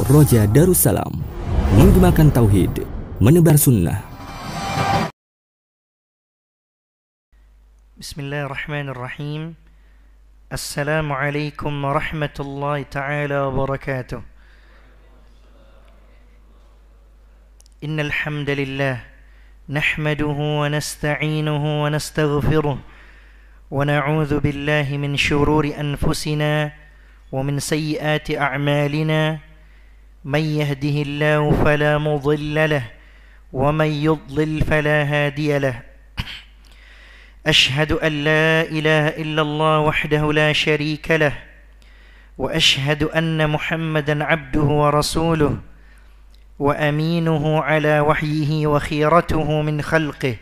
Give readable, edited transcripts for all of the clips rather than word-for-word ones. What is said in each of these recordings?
Roja Darussalam, menggemakan tauhid, menebar sunnah. Bismillahirrahmanirrahim. Assalamualaikum warahmatullahi ta'ala wabarakatuh. Innal hamdalillah nahmaduhu wa nasta'inuhu wa nastaghfiruh wa na'udzu billahi min shururi anfusina wa min sayyiati a'malina. من يهده الله فلا مضل له ومن يضلل فلا هادي له. أشهد أن لا إله إلا الله وحده لا شريك له وأشهد أن محمدا عبده ورسوله وأمينه على وحيه وخيرته من خلقه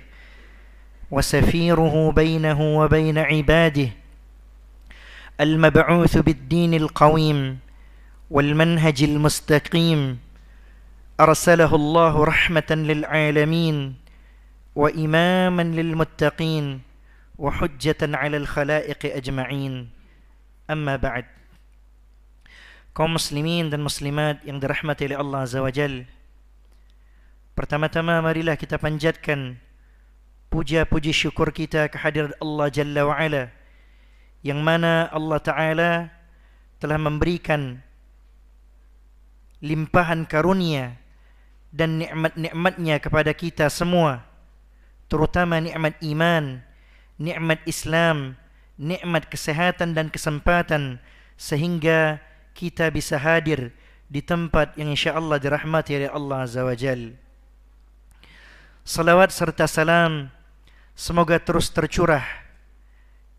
وسفيره بينه وبين عباده المبعوث بالدين القويم والمنهج المستقيم أرسله الله رحمة للعالمين وإماما للمتقين وحجة على الخلائق أجمعين. أما بعد. Kaum muslimin dan muslimat yang dirahmati oleh Allah Azza wa Jal, pertama-tama marilah kita panjatkan puja-puji syukur kita kehadirat Allah Jalla wa Ala, yang mana Allah Ta'ala telah memberikan limpahan karunia dan nikmat-nikmatnya kepada kita semua, terutama nikmat iman, nikmat Islam, nikmat kesehatan dan kesempatan, sehingga kita bisa hadir di tempat yang insyaAllah dirahmati oleh Allah Azza wa Jal. Salawat serta salam semoga terus tercurah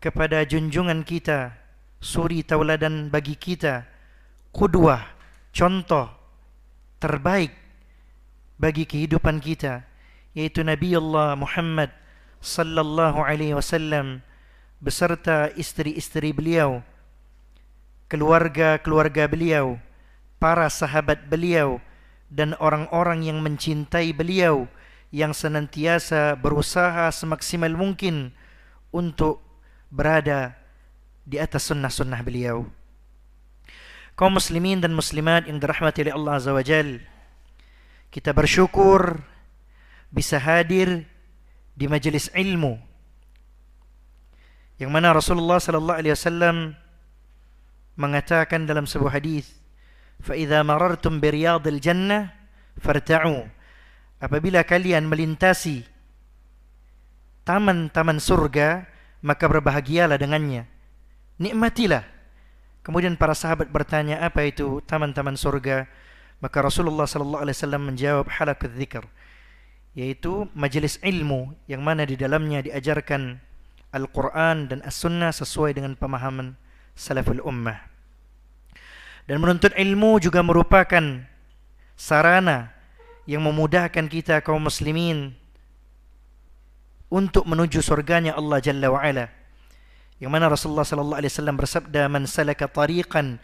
kepada junjungan kita, suri tauladan bagi kita, qudwah, contoh terbaik bagi kehidupan kita, yaitu Nabi Allah Muhammad sallallahu alaihi wasallam beserta istri-istri beliau, keluarga-keluarga beliau, para sahabat beliau, dan orang-orang yang mencintai beliau, yang senantiasa berusaha semaksimal mungkin untuk berada di atas sunnah-sunnah beliau. Kaum muslimin dan muslimat yang dirahmati oleh Allah Azza wa Jal, kita bersyukur bisa hadir di majelis ilmu yang mana Rasulullah sallallahu alaihi wasallam mengatakan dalam sebuah hadis, "Fa idza marartum bi riyadil jannah farta'u." Apabila kalian melintasi taman-taman surga, maka berbahagialah dengannya, nikmatilah. Kemudian para sahabat bertanya, apa itu taman-taman surga? Maka Rasulullah sallallahu alaihi wasallam menjawab, halaqat dzikr, yaitu majelis ilmu yang mana di dalamnya diajarkan Al-Quran dan As-Sunnah sesuai dengan pemahaman salaful ummah. Dan menuntut ilmu juga merupakan sarana yang memudahkan kita kaum muslimin untuk menuju surganya Allah Jalla wa Ala, yang mana Rasulullah sallallahu alaihi wasallam bersabda, "Man salaka tariqan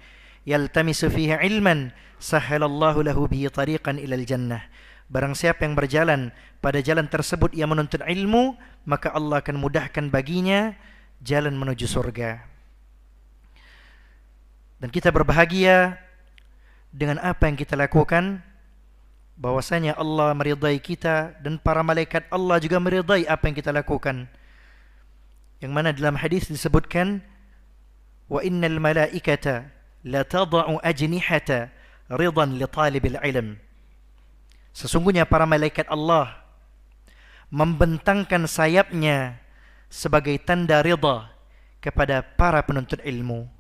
yaltamisu fihi ilman, sahhalallahu lahu bihi tariqan ilal jannah." Barang siapa yang berjalan pada jalan tersebut yang menuntut ilmu, maka Allah akan mudahkan baginya jalan menuju surga. Dan kita berbahagia dengan apa yang kita lakukan, bahwasanya Allah meridai kita dan para malaikat Allah juga meridai apa yang kita lakukan. Yang mana dalam hadis disebutkan, wa innal malaikata la tada'u ajnihata ridan li talibil ilm. Sesungguhnya para malaikat Allah membentangkan sayapnya sebagai tanda ridha kepada para penuntut ilmu.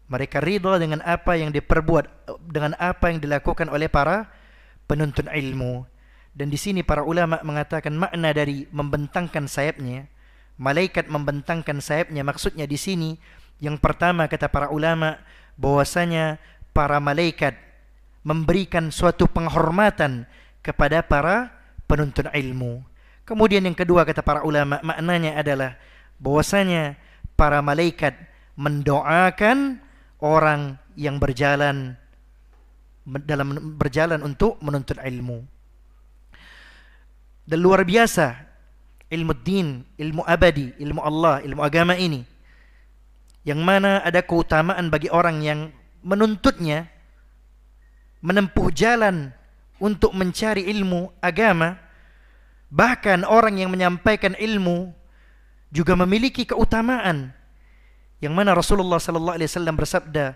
Mereka ridha dengan apa yang diperbuat, dengan apa yang dilakukan oleh para penuntut ilmu. Dan di sini para ulama mengatakan makna dari membentangkan sayapnya, malaikat membentangkan sayapnya, maksudnya di sini yang pertama kata para ulama bahwasanya para malaikat memberikan suatu penghormatan kepada para penuntut ilmu. Kemudian yang kedua kata para ulama maknanya adalah bahwasanya para malaikat mendoakan orang yang berjalan untuk menuntut ilmu. Dan luar biasa ilmu din, ilmu abadi, ilmu Allah, ilmu agama ini, yang mana ada keutamaan bagi orang yang menuntutnya, menempuh jalan untuk mencari ilmu agama. Bahkan orang yang menyampaikan ilmu juga memiliki keutamaan, yang mana Rasulullah sallallahu alaihi wasallam bersabda,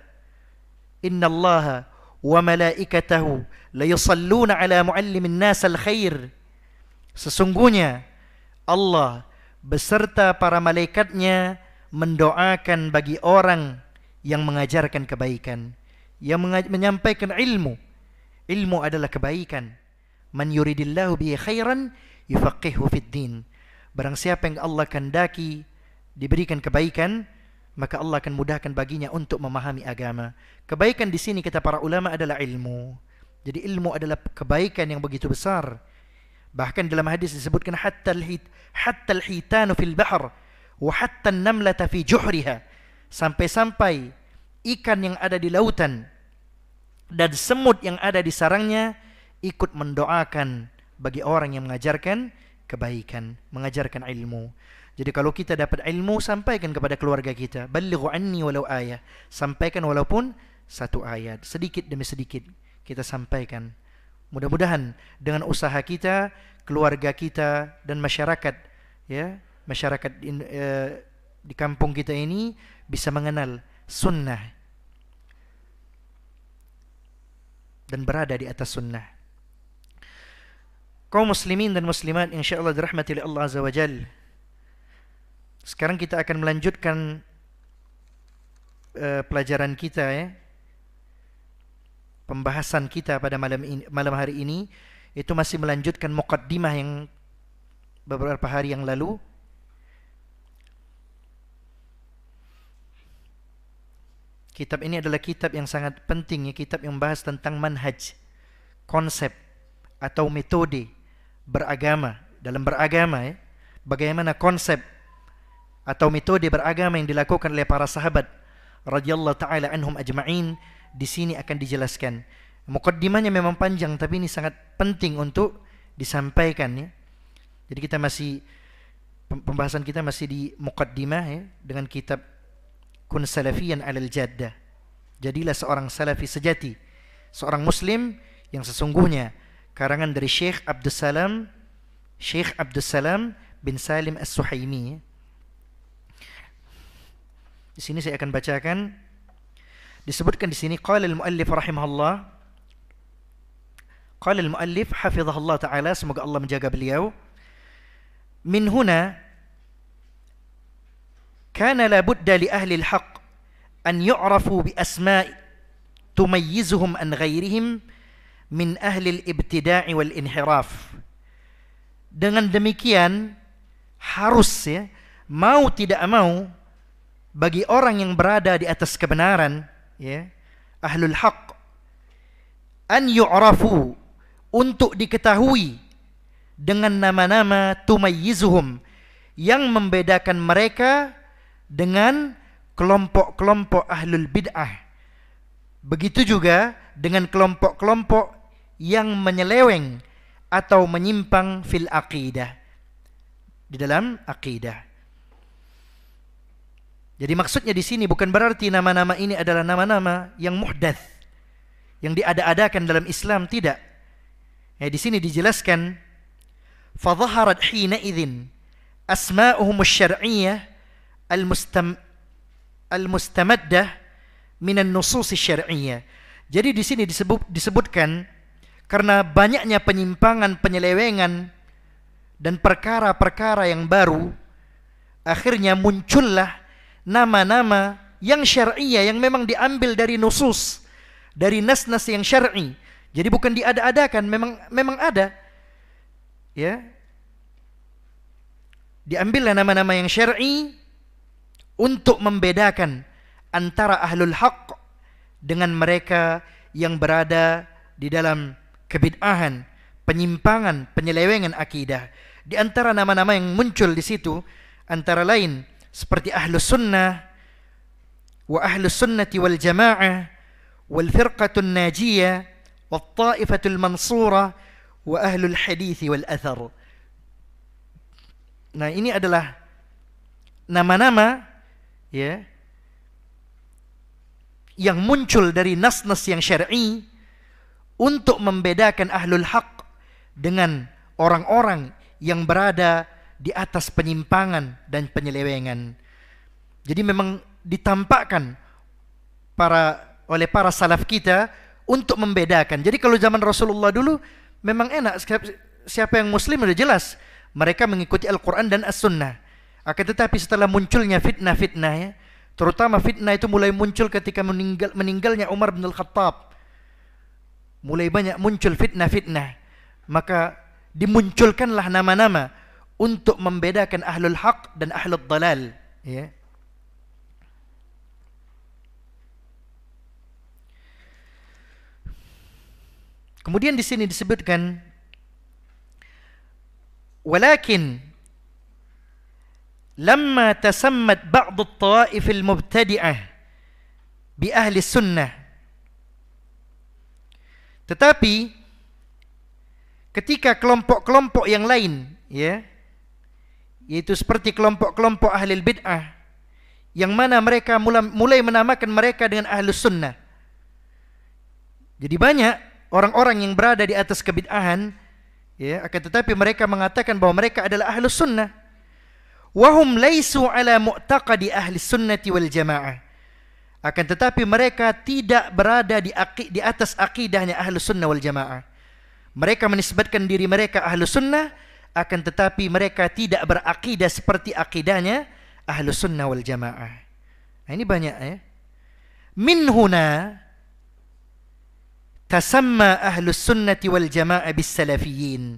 "Innallaha wa malaikatahu la yusalluna ala muallimin nas al-khair." Sesungguhnya Allah beserta para malaikatnya mendoakan bagi orang yang mengajarkan kebaikan, yang menyampaikan ilmu. Ilmu adalah kebaikan. Man yuridillahu bihi khairan yufaqihu fid din. Barang siapa yang Allah kehendaki diberikan kebaikan, maka Allah akan mudahkan baginya untuk memahami agama. Kebaikan di sini kata para ulama adalah ilmu. Jadi ilmu adalah kebaikan yang begitu besar. Bahkan dalam hadis disebutkan hatta al-hitanu fil bahr wa hatta an-namlata fi juhriha. Sampai-sampai ikan yang ada di lautan dan semut yang ada di sarangnya ikut mendoakan bagi orang yang mengajarkan kebaikan, mengajarkan ilmu. Jadi kalau kita dapat ilmu, sampaikan kepada keluarga kita. Ballighu anni walau ayah. Sampaikan walaupun satu ayat, sedikit demi sedikit kita sampaikan. Mudah-mudahan dengan usaha kita, keluarga kita dan masyarakat, ya, masyarakat di kampung kita ini bisa mengenal sunnah dan berada di atas sunnah. Kaum muslimin dan muslimat insyaallah dirahmati oleh Allah Azza wa Jalla. Sekarang kita akan melanjutkan pelajaran kita, ya. Pembahasan kita pada malam hari ini itu masih melanjutkan muqaddimah yang beberapa hari yang lalu. Kitab ini adalah kitab yang sangat penting, ya, kitab yang membahas tentang manhaj, konsep atau metode beragama, dalam beragama, ya. Bagaimana konsep atau metode beragama yang dilakukan oleh para sahabat radhiyallahu taala anhum ajma'in di sini akan dijelaskan. Muqaddimahnya memang panjang, tapi ini sangat penting untuk disampaikan, ya. Jadi kita masih, pembahasan kita masih di muqaddimah, ya, dengan kitab Kun Salafiyan 'alal Jaddah. Jadilah seorang salafi sejati, seorang muslim yang sesungguhnya, karangan dari Syekh Abdussalam bin Salim As-Suhaimi. Di sini saya akan bacakan. Disebutkan di sini qala al-muallif rahimahullah. Qala al-muallif hafizahullah taala, semoga Allah menjaga beliau. Min huna kana la budda li ahli al-haq an yu'rafu bi asma' tumayyizuhum an ghairihim min ahli al-ibtida'i wal inhiraf. Dengan demikian harus, ya, mau tidak mau, bagi orang yang berada di atas kebenaran, ya, ahlul haq, an yu'rafu, untuk diketahui dengan nama-nama tumayyizuhum, yang membedakan mereka dengan kelompok-kelompok ahlul bid'ah. Begitu juga dengan kelompok-kelompok yang menyeleweng atau menyimpang fil aqidah, di dalam aqidah. Jadi maksudnya di sini bukan berarti nama-nama ini adalah nama-nama yang muhdats, yang diada-adakan dalam Islam, tidak. Ya, di sini dijelaskan fadhaharat hina idzin asma'uhum asy-syar'iyyah al-mustamaddah min an-nusus asy-syar'iyyah. Jadi di sini disebutkan karena banyaknya penyimpangan, penyelewengan dan perkara-perkara yang baru, akhirnya muncullah nama-nama yang syar'iyah, yang memang diambil dari nusus, dari nas-nas yang syar'i. Jadi bukan diada-adakan, memang ada, ya. Diambillah nama-nama yang syar'i untuk membedakan antara ahlul haq dengan mereka yang berada di dalam kebid'ahan, penyimpangan, penyelewengan akidah. Di antara nama-nama yang muncul di situ antara lain seperti ahlus sunnah wa ahlus sunnati wal jamaah wal firqatun najiyah wat taifatul mansurah wa ahlul hadits wal athar. Nah, ini adalah nama-nama ya yang muncul dari nas-nas yang syar'i untuk membedakan ahlul haq dengan orang-orang yang berada di atas penyimpangan dan penyelewengan. Jadi memang ditampakkan oleh para salaf kita untuk membedakan. Jadi kalau zaman Rasulullah dulu memang enak, siapa yang muslim sudah jelas, mereka mengikuti Al-Quran dan As-Sunnah. Akan tetapi setelah munculnya fitnah-fitnah ya, terutama fitnah itu mulai muncul ketika meninggalnya Umar bin Al-Khattab. Mulai banyak muncul fitnah-fitnah. Maka dimunculkanlah nama-nama untuk membedakan ahlul haq dan ahlul dalal. Ya. Kemudian di sini disebutkan, walakin lamma tasammat ba'd at-ta'if al-mubtadi'ah bi ahli sunnah. Tetapi ketika kelompok-kelompok yang lain ya, yaitu seperti kelompok-kelompok ahli bid'ah yang mana mereka mulai menamakan mereka dengan ahlus sunnah. Jadi banyak orang-orang yang berada di atas kebid'ahan ya, akan tetapi mereka mengatakan bahwa mereka adalah ahlus sunnah. Wahum laisu ala mu'taqadi ahli sunnati wal jamaah. Akan tetapi mereka tidak berada di atas akidahnya ahlus sunnah wal jamaah. Mereka menisbatkan diri mereka ahlus sunnah, akan tetapi mereka tidak berakidah seperti akidahnya ahlus sunnah wal jamaah. Nah, ini banyak ya. Min huna tasamma ahlus sunnati wal jamaah bis salafiyin.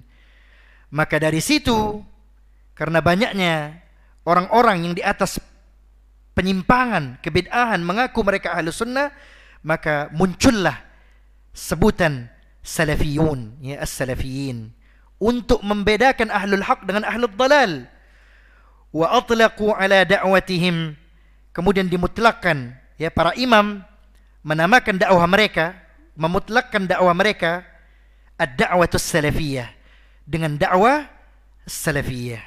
Maka dari situ, karena banyaknya orang-orang yang di atas penyimpangan, kebid'ahan mengaku mereka ahlus sunnah, maka muncullah sebutan salafiyun, ya, as-salafiyin, untuk membedakan ahlul haq dengan ahlul dalal. Wa atlaqu ala da'watihim, kemudian dimutlakkan ya, para imam menamakan dakwah mereka, memutlakkan dakwah mereka ad-da'watus salafiyah, dengan dakwah salafiyah.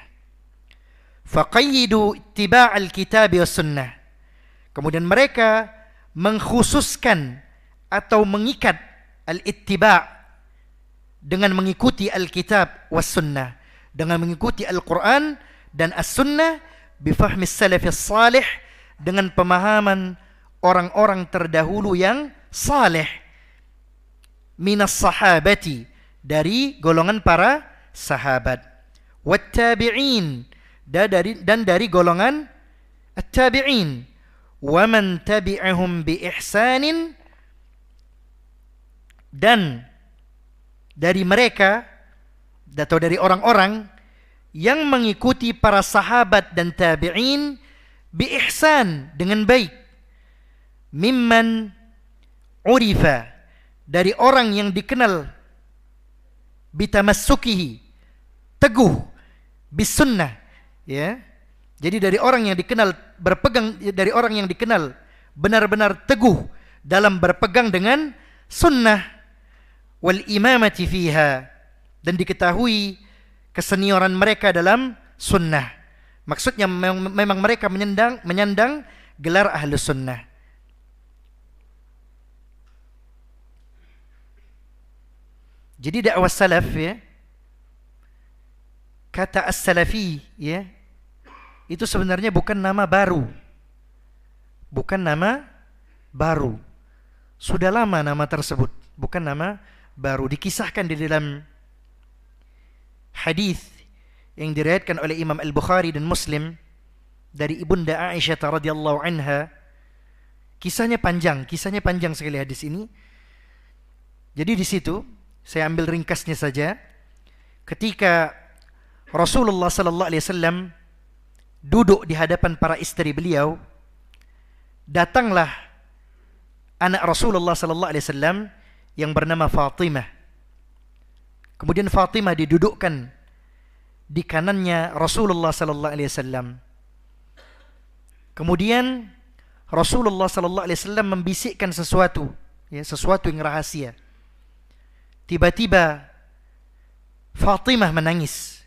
Faqayyidu ittiba'al kitab was sunnah. Kemudian mereka mengkhususkan atau mengikat al-ittiba' dengan mengikuti al-kitab was sunnah, dengan mengikuti Al-Quran dan as-sunnah, bifahmi salafis salih, dengan pemahaman orang-orang terdahulu yang saleh, minas sahabati, dari golongan para sahabat, wat tabi'in, dan dari golongan at-tabi'in, wa man tabi'ahum bi ihsanin, dan dari mereka atau dari orang-orang yang mengikuti para sahabat dan tabi'in bi ihsan, dengan baik, mimman urifa, dari orang yang dikenal bitamassukihi, teguh, bis sunnah ya. Jadi dari orang yang dikenal berpegang, dari orang yang dikenal benar-benar teguh dalam berpegang dengan sunnah, wal imamati fiha, dan diketahui kesenioran mereka dalam sunnah. Maksudnya memang mereka menyandang gelar ahlus sunnah. Jadi dakwah salaf ya, kata as-salafi ya, itu sebenarnya bukan nama baru. Bukan nama baru. Sudah lama nama tersebut, bukan nama baru. Dikisahkan di dalam hadis yang diriwayatkan oleh Imam Al-Bukhari dan Muslim dari Ibunda Aisyah radhiyallahu anha. Kisahnya panjang sekali hadis ini. Jadi di situ saya ambil ringkasnya saja. Ketika Rasulullah sallallahu alaihi wasallam duduk di hadapan para istri beliau, datanglah anak Rasulullah sallallahu alaihi wasallam yang bernama Fatimah. Kemudian Fatimah didudukkan di kanannya Rasulullah sallallahu alaihi wasallam. Kemudian Rasulullah sallallahu alaihi wasallam membisikkan sesuatu, ya, sesuatu yang rahasia. Tiba-tiba Fatimah menangis.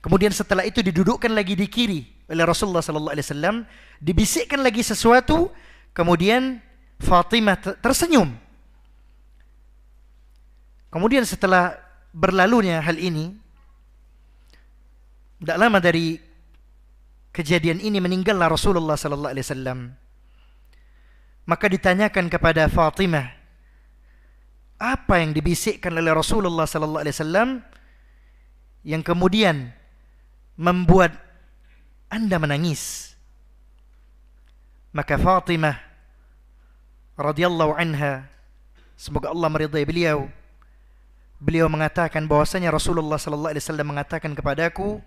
Kemudian setelah itu didudukkan lagi di kiri oleh Rasulullah sallallahu alaihi wasallam, dibisikkan lagi sesuatu, kemudian Fatimah tersenyum. Kemudian setelah berlalunya hal ini, tidak lama dari kejadian ini meninggallah Rasulullah sallallahu alaihi wasallam. Maka ditanyakan kepada Fatimah, apa yang dibisikkan oleh Rasulullah sallallahu alaihi wasallam yang kemudian membuat Anda menangis? Maka Fatimah radhiyallahu anha, semoga Allah meridai beliau mengatakan bahwasanya Rasulullah sallallahu alaihi wasallam mengatakan kepadaku,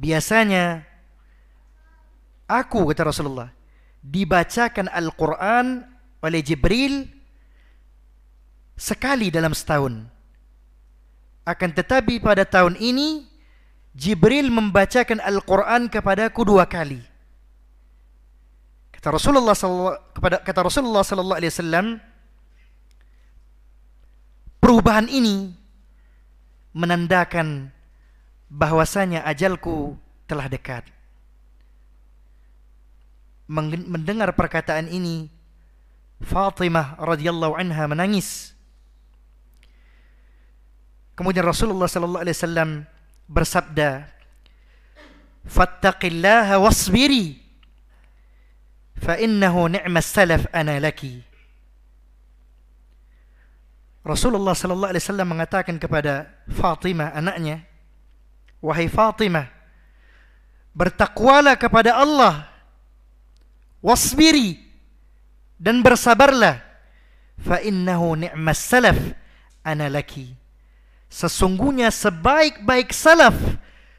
biasanya aku, kata Rasulullah, dibacakan Al-Quran oleh Jibril sekali dalam setahun. Akan tetapi pada tahun ini Jibril membacakan Al-Quran kepadaku 2 kali. Kata Rasulullah sallallahu alaihi wasallam, perubahan ini menandakan bahwasanya ajalku telah dekat. Mendengar perkataan ini, Fatimah radhiyallahu anha menangis. Kemudian Rasulullah sallallahu alaihi wasallam bersabda, "Fattaqillaha wasbiri, fa innahu ni'mas salaf ana laki." Rasulullah sallallahu alaihi wasallam mengatakan kepada Fatimah, anaknya, "Wahai Fatimah, bertakwalah kepada Allah, wasbiri, dan bersabarlah, fa innahu ni'mas salaf ana laki." Sesungguhnya sebaik-baik salaf,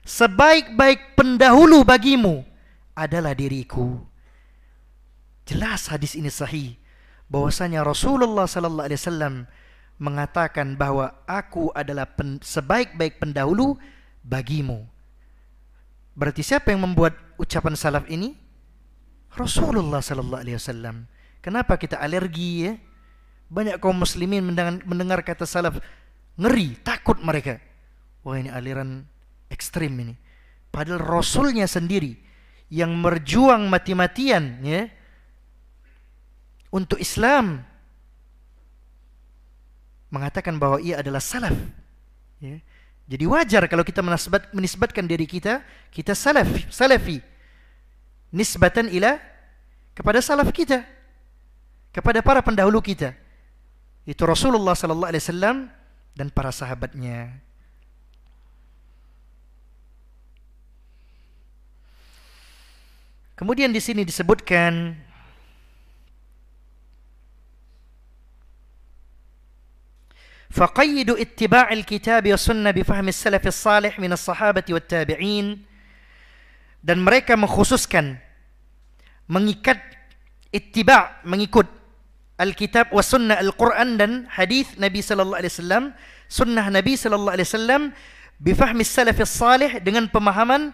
sebaik-baik pendahulu bagimu adalah diriku. Jelas hadis ini sahih bahwasanya Rasulullah sallallahu alaihi wasallam mengatakan bahwa aku adalah sebaik-baik pendahulu bagimu. Berarti siapa yang membuat ucapan salaf ini? Rasulullah sallallahu alaihi wasallam. Kenapa kita alergi ya? Banyak kaum muslimin mendengar kata salaf ngeri, takut mereka. Wah, ini aliran ekstrim ini. Padahal Rasulnya sendiri yang berjuang mati-matian ya untuk Islam mengatakan bahwa ia adalah salaf ya. Jadi wajar kalau kita menisbatkan diri kita salafi nisbatan ila kepada salaf kita, kepada para pendahulu kita, itu Rasulullah sallallahu alaihi wasallam dan para sahabatnya. Kemudian di sini disebutkan فَقَيِّدُ اتِّبَاعِ الْكِتَابِ وَالسُّنَّةِ بِفَهْمِ السَّلَفِ الصَّالِحِ مِنَ الصَّحَابَةِ وَالتَّابِعِينَ. Dan mereka mengkhususkan, mengikat ittiba', mengikut Alkitab wa sunnah, Al-Quran dan hadis Nabi sallallahu alaihi wasallam, sunnah Nabi sallallahu alaihi wasallam, bifahmi salafis salih, dengan pemahaman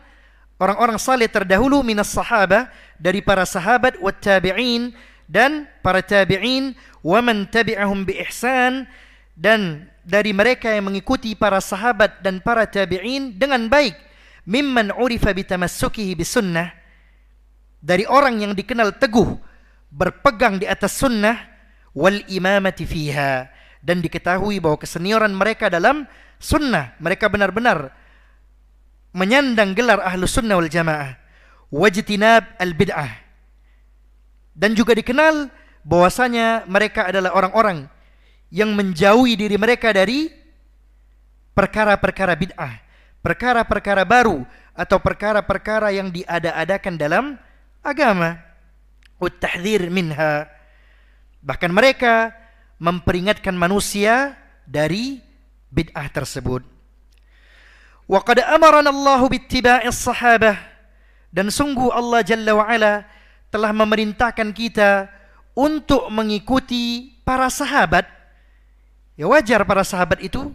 orang-orang saleh terdahulu, minas sahabah, dari para sahabat, wat tabi'in, dan para tabi'in, wa man tabi'ahum bi ihsan, dan dari mereka yang mengikuti para sahabat dan para tabi'in dengan baik, mimman urifa bitamassukihi bisunnah, dari orang yang dikenal teguh berpegang di atas sunnah, wal imamati fiha, dan diketahui bahwa kesenioran mereka dalam sunnah, mereka benar-benar menyandang gelar ahlu sunnah wal jamaah, wajtinab al bid'ah, dan juga dikenal bahwasanya mereka adalah orang-orang yang menjauhi diri mereka dari perkara-perkara bid'ah, perkara-perkara baru atau perkara-perkara yang diada-adakan dalam agama, ut-tahdhir minha. Bahkan mereka memperingatkan manusia dari bid'ah tersebut. Wa qad amarana Allahu bittiba'is sahabah, dan sungguh Allah Jalla wa Ala telah memerintahkan kita untuk mengikuti para sahabat. Ya wajar para sahabat itu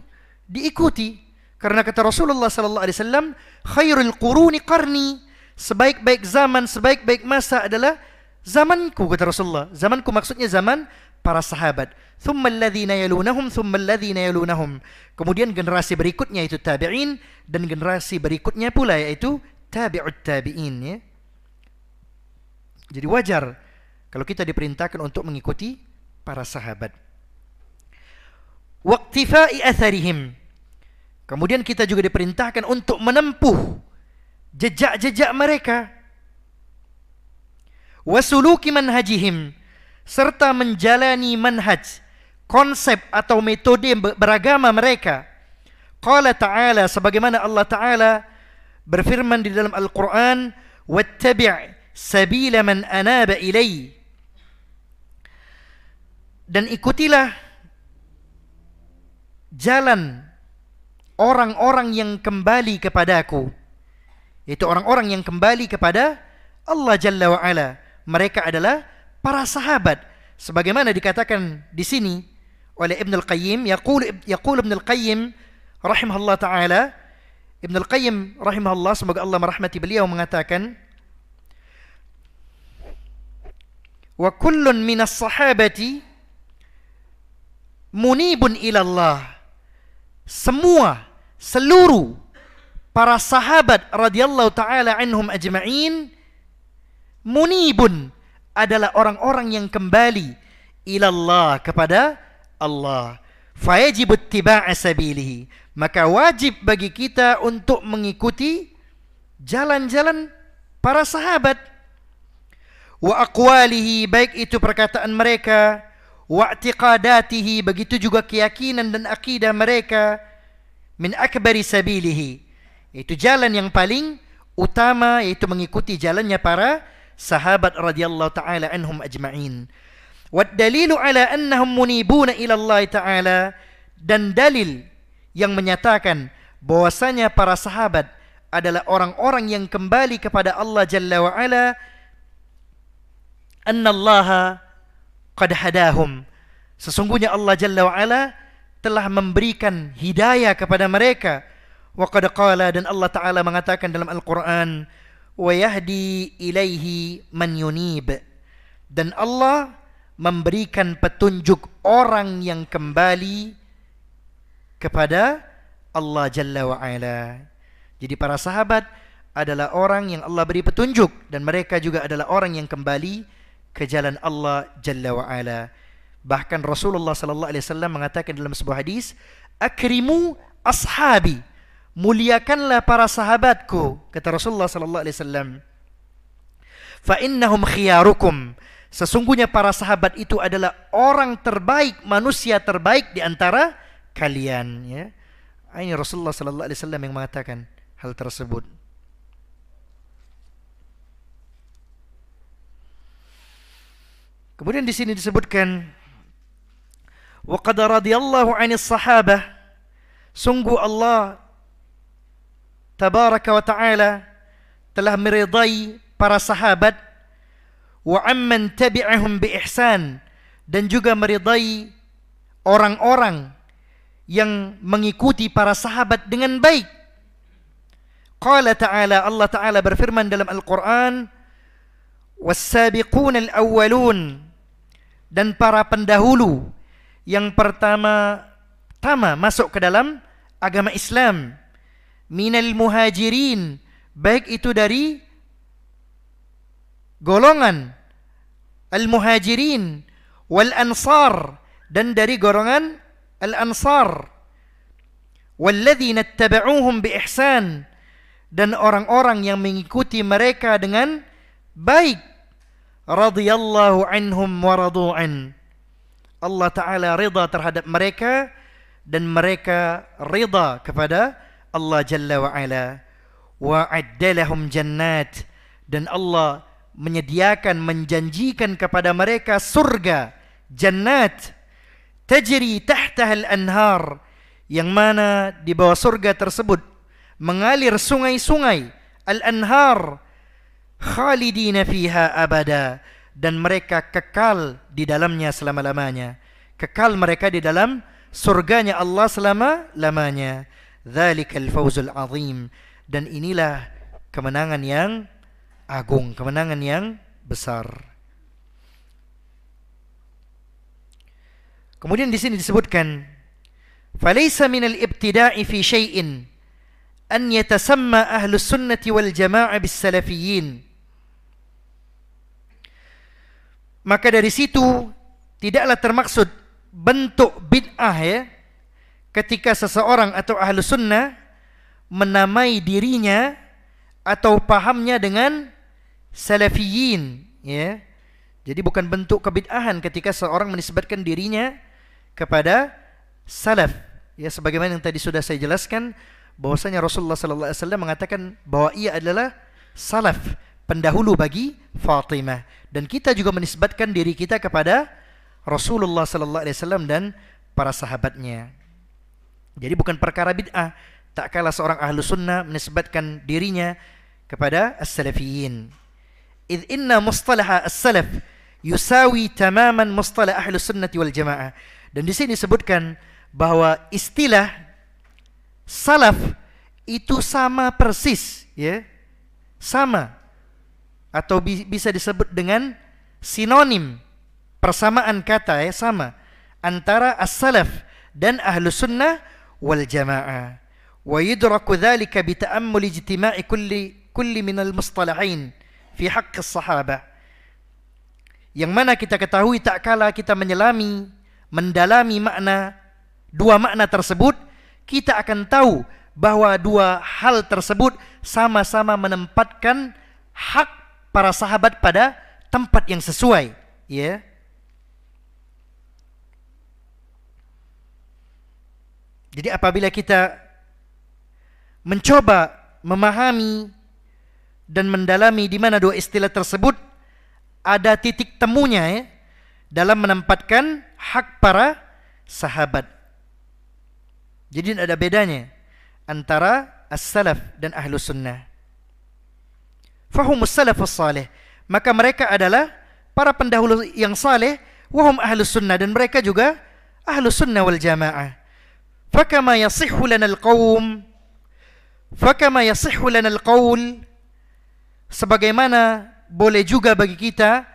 diikuti, karena kata Rasulullah sallallahu alaihi wasallam, khairul quruni qarni, sebaik-baik zaman, sebaik-baik masa adalah zamanku, kata Rasulullah. Zamanku maksudnya zaman para sahabat. Thumma alladhina yalunahum, thumma alladhina yalunahum. Kemudian generasi berikutnya itu tabi'in, dan generasi berikutnya pula yaitu tabi'ut tabi'in, ya. Jadi wajar kalau kita diperintahkan untuk mengikuti para sahabat. Waqtifai atharihim. Kemudian kita juga diperintahkan untuk menempuh jejak-jejak mereka. Wasuluki manhajihim, serta menjalani manhaj, konsep atau metode beragama mereka. Qala ta'ala, sebagaimana Allah Ta'ala berfirman di dalam Al-Quran, wattabi' sabila man anaba ilai, dan ikutilah jalan orang-orang yang kembali kepadaku, yaitu orang-orang yang kembali kepada Allah Jalla wa'ala. Mereka adalah para sahabat, sebagaimana dikatakan di sini oleh Ibn Al-Qayyim. Yaqul Ibn Al-Qayyim rahimahullah ta'ala, Ibn Al-Qayyim rahimahullah, semoga Allah merahmati beliau, mengatakan, wa kullun minas sahabati munibun ilallah. Seluruh para sahabat radhiyallahu ta'ala anhum ajma'in, munibun, adalah orang-orang yang kembali ilallah, kepada Allah. Fayajib ittiba'a sabilihi, maka wajib bagi kita untuk mengikuti jalan-jalan para sahabat. Wa aqwalihi, baik itu perkataan mereka, wa i'tiqadatihi, begitu juga keyakinan dan akidah mereka. Min akbari sabilihi, itu jalan yang paling utama, yaitu mengikuti jalannya para sahabat radhiyallahu ta'ala anhum ajma'in. Wad dalilu ala annahum munibuna ila Allah ta'ala, dan dalil yang menyatakan bahwasanya para sahabat adalah orang-orang yang kembali kepada Allah Jalla wa Ala, annallaha qad hadahum, sesungguhnya Allah Jalla wa Ala telah memberikan hidayah kepada mereka. Wa qad qala, dan Allah Ta'ala mengatakan dalam Al-Quran, wa yahdi ilaihi man yunib, dan Allah memberikan petunjuk orang yang kembali kepada Allah Jalla wa Ala. Jadi para sahabat adalah orang yang Allah beri petunjuk, dan mereka juga adalah orang yang kembali ke jalan Allah Jalla wa Ala. Bahkan Rasulullah sallallahu alaihi wasallam mengatakan dalam sebuah hadis, akrimu ashabi, muliakanlah para sahabatku, kata Rasulullah sallallahu alaihi wasallam. Fa innahum khiyarukum, sesungguhnya para sahabat itu adalah orang terbaik, manusia terbaik di antara kalian, ya. Ini Rasulullah sallallahu alaihi wasallam yang mengatakan hal tersebut. Kemudian di sini disebutkan, wa qad radiyallahu 'anis sahabah, sungguh Allah tabaraka wa ta'ala telah meridai para sahabat, wa amman tabi'ahum bi ihsan, dan juga meridai orang-orang yang mengikuti para sahabat dengan baik. Qala ta'ala, Allah Ta'ala berfirman dalam Al-Quran, was-sabiquna al-awwalun, dan para pendahulu yang pertama-tama masuk ke dalam agama Islam, minal muhajirin, baik itu dari golongan al-muhajirin, wal ansar, dan dari golongan al-ansar, walladzina ittaba'uuhum bi ihsan, dan orang-orang yang mengikuti mereka dengan baik, radhiyallahu anhum wa radu'an, Allah Ta'ala rida terhadap mereka, dan mereka rida kepada Allah Jalla wa Ala. Wa addalahum jannat, dan Allah menyediakan, menjanjikan kepada mereka surga, jannat, tajri tahtaha al-anhar, yang mana di bawah surga tersebut mengalir sungai-sungai, al-anhar, khalidina fiha abada, dan mereka kekal di dalamnya selama-lamanya. Kekal mereka di dalam surganya Allah selama-lamanya. Dzalikal fawzul azim, dan inilah kemenangan yang agung, kemenangan yang besar. Kemudian di sini disebutkan, "Falaysa minal ibtida'i fi syai'in an yatasamma ahlus sunnati wal jamaah bis salafiyyin." Maka dari situ tidaklah termaksud bentuk bid'ah ya, ketika seseorang atau ahlu sunnah menamai dirinya atau pahamnya dengan salafiyin ya. Jadi bukan bentuk kebid'ahan ketika seorang menisbatkan dirinya kepada salaf ya, sebagaimana yang tadi sudah saya jelaskan bahwasanya Rasulullah sallallahu alaihi wasallam mengatakan bahwa ia adalah salaf, pendahulu bagi Fatimah, dan kita juga menisbatkan diri kita kepada Rasulullah sallallahu alaihi wasallam dan para sahabatnya. Jadi bukan perkara bid'ah tak kala seorang ahlu sunnah menisbatkan dirinya kepada as-salafiyin. Idh inna mustalaha as-salaf yusawi tamaman mustalah ahlu sunnati wal jamaah. Dan di sini disebutkan bahwa istilah salaf itu sama persis ya, sama atau bisa disebut dengan sinonim, persamaan kata ya, sama antara as-salaf dan ahlu sunnah wal jamaah. Wa yudraku dhalika bi ta'ammul ijtima'i kulli minal mustalahain fi haqq as-sahabah. Yang mana kita ketahui tak kala kita menyelami, mendalami makna dua makna tersebut, kita akan tahu bahwa dua hal tersebut sama-sama menempatkan hak para sahabat pada tempat yang sesuai ya. Jadi apabila kita mencoba memahami dan mendalami di mana dua istilah tersebut ada titik temunya ya, dalam menempatkan hak para sahabat. Jadi tidak ada bedanya antara as-salaf dan ahlu sunnah. Fahumus salafus salih, maka mereka adalah para pendahulu yang saleh, wahum ahlus sunnah, dan mereka juga ahlus sunnah wal jamaah. Fakama yasihhu lana al-qawl, sebagaimana boleh juga bagi kita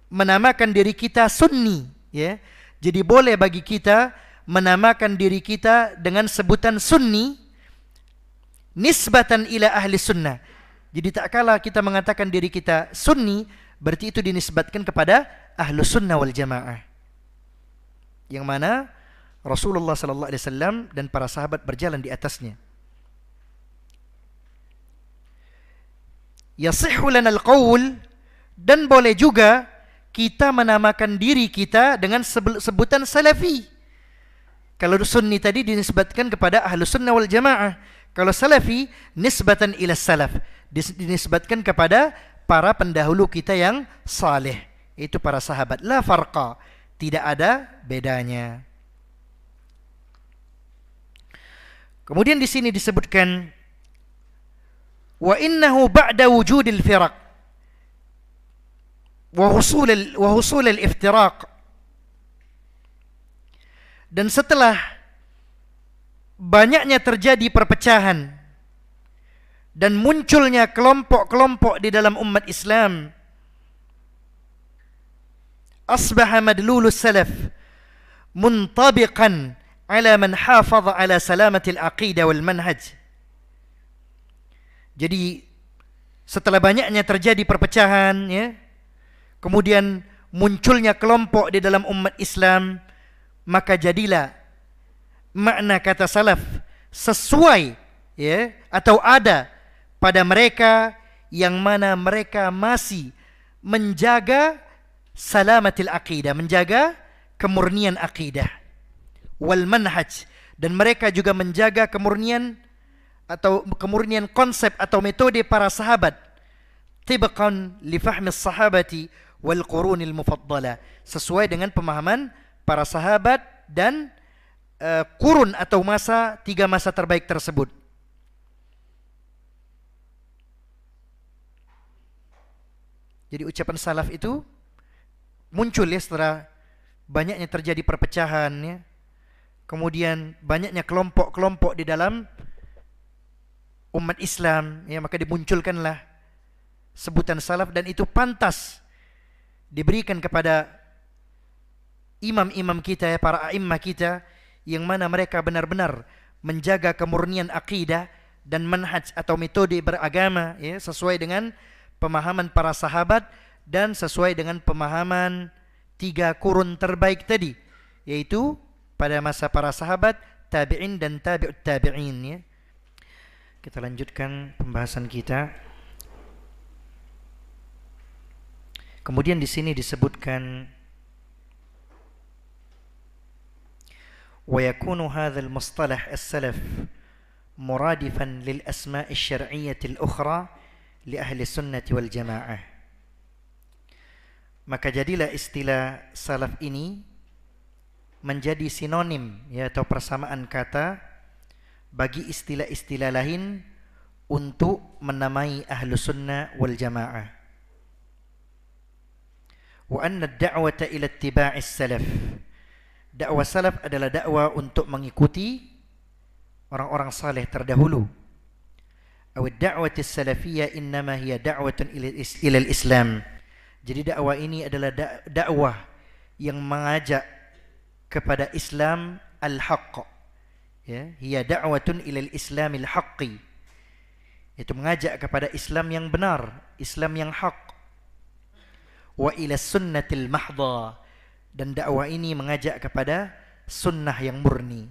menamakan diri kita sunni ya. Jadi boleh bagi kita menamakan diri kita dengan sebutan sunni nisbatan ila ahli sunnah. Jadi tak kala kita mengatakan diri kita sunni, berarti itu dinisbatkan kepada ahlu sunnah wal jamaah, yang mana Rasulullah sallallahu alaihi wasallam dan para sahabat berjalan di atasnya. Yasihhu lana al-qawl, dan boleh juga kita menamakan diri kita dengan sebutan salafi. Kalau sunni tadi dinisbatkan kepada ahlu sunnah wal jamaah, kalau salafi nisbatan ila salaf, dinisbatkan kepada para pendahulu kita yang saleh, itu para sahabat. La farqa, tidak ada bedanya. Kemudian di sini disebutkan wa innahu ba'da wujudil firaq wa husul al-iftiraq, dan setelah banyaknya terjadi perpecahan dan munculnya kelompok-kelompok di dalam umat Islam, asbaha madlulus salaf muntabiqan ala man hafadha ala salamatil aqidah wal manhaj. Jadi setelah banyaknya terjadi perpecahan ya, kemudian munculnya kelompok di dalam umat Islam, maka jadilah makna kata salaf sesuai ya, atau ada pada mereka yang mana mereka masih menjaga salamatil aqidah, menjaga kemurnian akidah, wal manhaj, dan mereka juga menjaga kemurnian konsep atau metode para sahabat, tibqan li fahmi sahabati wal qurunil mufaddalah, sesuai dengan pemahaman para sahabat dan kurun atau tiga masa terbaik tersebut. Jadi ucapan salaf itu muncul ya setelah banyaknya terjadi perpecahan ya. Kemudian banyaknya kelompok-kelompok di dalam umat Islam ya, maka dimunculkanlah sebutan salaf, dan itu pantas diberikan kepada imam-imam kita, para a'immah kita, yang mana mereka benar-benar menjaga kemurnian akidah dan manhaj atau metode beragama, ya, sesuai dengan pemahaman para sahabat dan sesuai dengan pemahaman 3 kurun terbaik tadi, yaitu pada masa para sahabat, tabi'in dan tabi'ut tabi'in, ya. Kita lanjutkan pembahasan kita. Kemudian di sini disebutkan wa yakunu hadzal mustalah as-salaf muradifan lil asma' asy-syar'iyyah al-ukhra li ahli sunnah wal jamaah. Maka jadilah istilah salaf ini menjadi sinonim, ya, atau persamaan kata bagi istilah-istilah lain untuk menamai ahlu sunnah wal jamaah. Wa anna ad-da'wata ila ittiba'is salaf, dakwah salaf adalah dakwah untuk mengikuti orang-orang saleh terdahulu. Aw ad-da'wati as-salafiyyah innama hiya da'watun ila al-islam. Jadi dakwah ini adalah dakwah yang mengajak kepada Islam al-haqq, ya, hiya da'watun ilal islamil haqqi, itu mengajak kepada Islam yang benar, Islam yang hak. Wa ila sunnatil mahdha, dan dakwah ini mengajak kepada sunnah yang murni.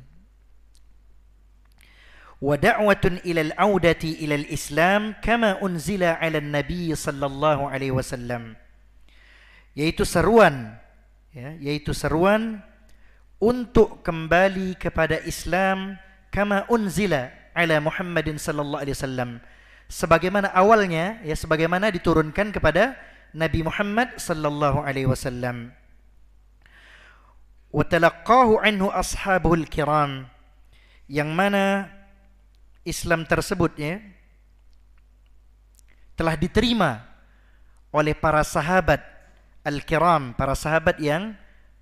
Wa da'watun ilal audati ilal islam kama unzila ala nabi sallallahu alaihi wasallam, yaitu seruan, ya, yaitu seruan untuk kembali kepada Islam kama unzila ala Muhammadin sallallahu alaihi wasallam, sebagaimana awalnya, ya, sebagaimana diturunkan kepada Nabi Muhammad sallallahu alaihi wasallam. Wa talaqqahu anhu ashabul kiram, yang mana Islam tersebut, ya, telah diterima oleh para sahabat al-kiram, para sahabat yang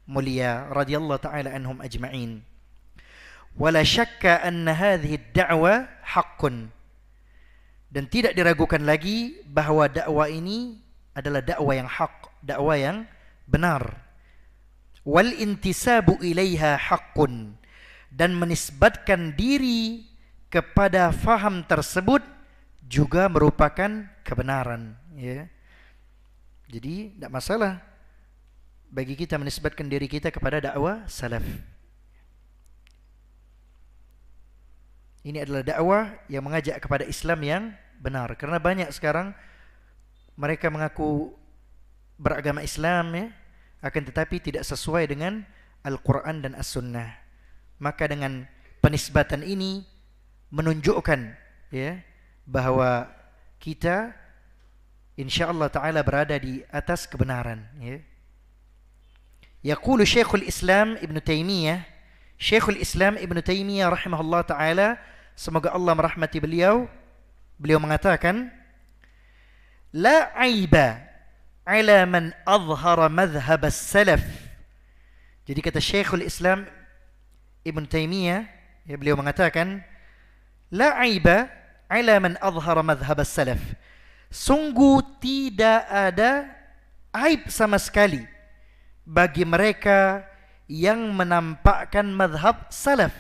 mulia radhiyallahu ta'ala anhum ajma'in. Wala syakka anna hadhihi ad-da'wa haqqun, dan tidak diragukan lagi bahwa dakwah ini adalah dakwah yang hak, dakwah yang benar. Wal intisabu ilaiha haqqun, dan menisbatkan diri kepada faham tersebut juga merupakan kebenaran, ya. Jadi tidak masalah bagi kita menisbatkan diri kita kepada dakwah salaf. Ini adalah dakwah yang mengajak kepada Islam yang benar. Karena banyak sekarang mereka mengaku beragama Islam, ya, akan tetapi tidak sesuai dengan Al-Quran dan As-Sunnah. Maka dengan penisbatan ini menunjukkan, ya, bahwa kita insyaallah ta'ala berada di atas kebenaran, ya. Yaqulu Syekhul Islam Ibn Taymiyah, Syekhul Islam Ibn Taymiyah rahimahullah ta'ala, semoga Allah merahmati beliau, beliau mengatakan, la aiba ala man azhara madhhab as-salaf. Jadi kata Syekhul Islam Ibn Taymiyah, ya, beliau mengatakan, la aiba ala man azhara madhhab as-salaf, sungguh tidak ada aib sama sekali bagi mereka yang menampakkan madhab salaf.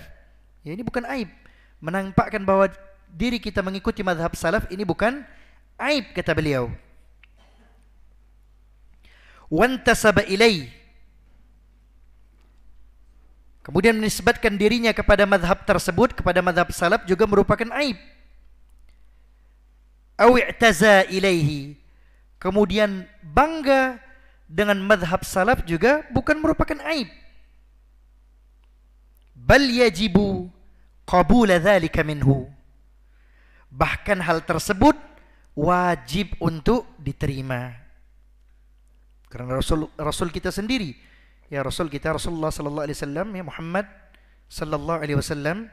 Ya, ini bukan aib. Menampakkan bahwa diri kita mengikuti madhab salaf ini bukan aib, kata beliau. Wantasaba ilai, kemudian menisbatkan dirinya kepada madhab tersebut, kepada madhab salaf, juga merupakan aib. Aw i'taza ilaihi, kemudian bangga dengan madhab salaf juga bukan merupakan aib. Bal yajibu qabula dzalika minhu, bahkan hal tersebut wajib untuk diterima. Karena Rasul kita sendiri, ya, Rasul kita Rasulullah sallallahu alaihi wasallam, ya, Muhammad sallallahu alaihi wasallam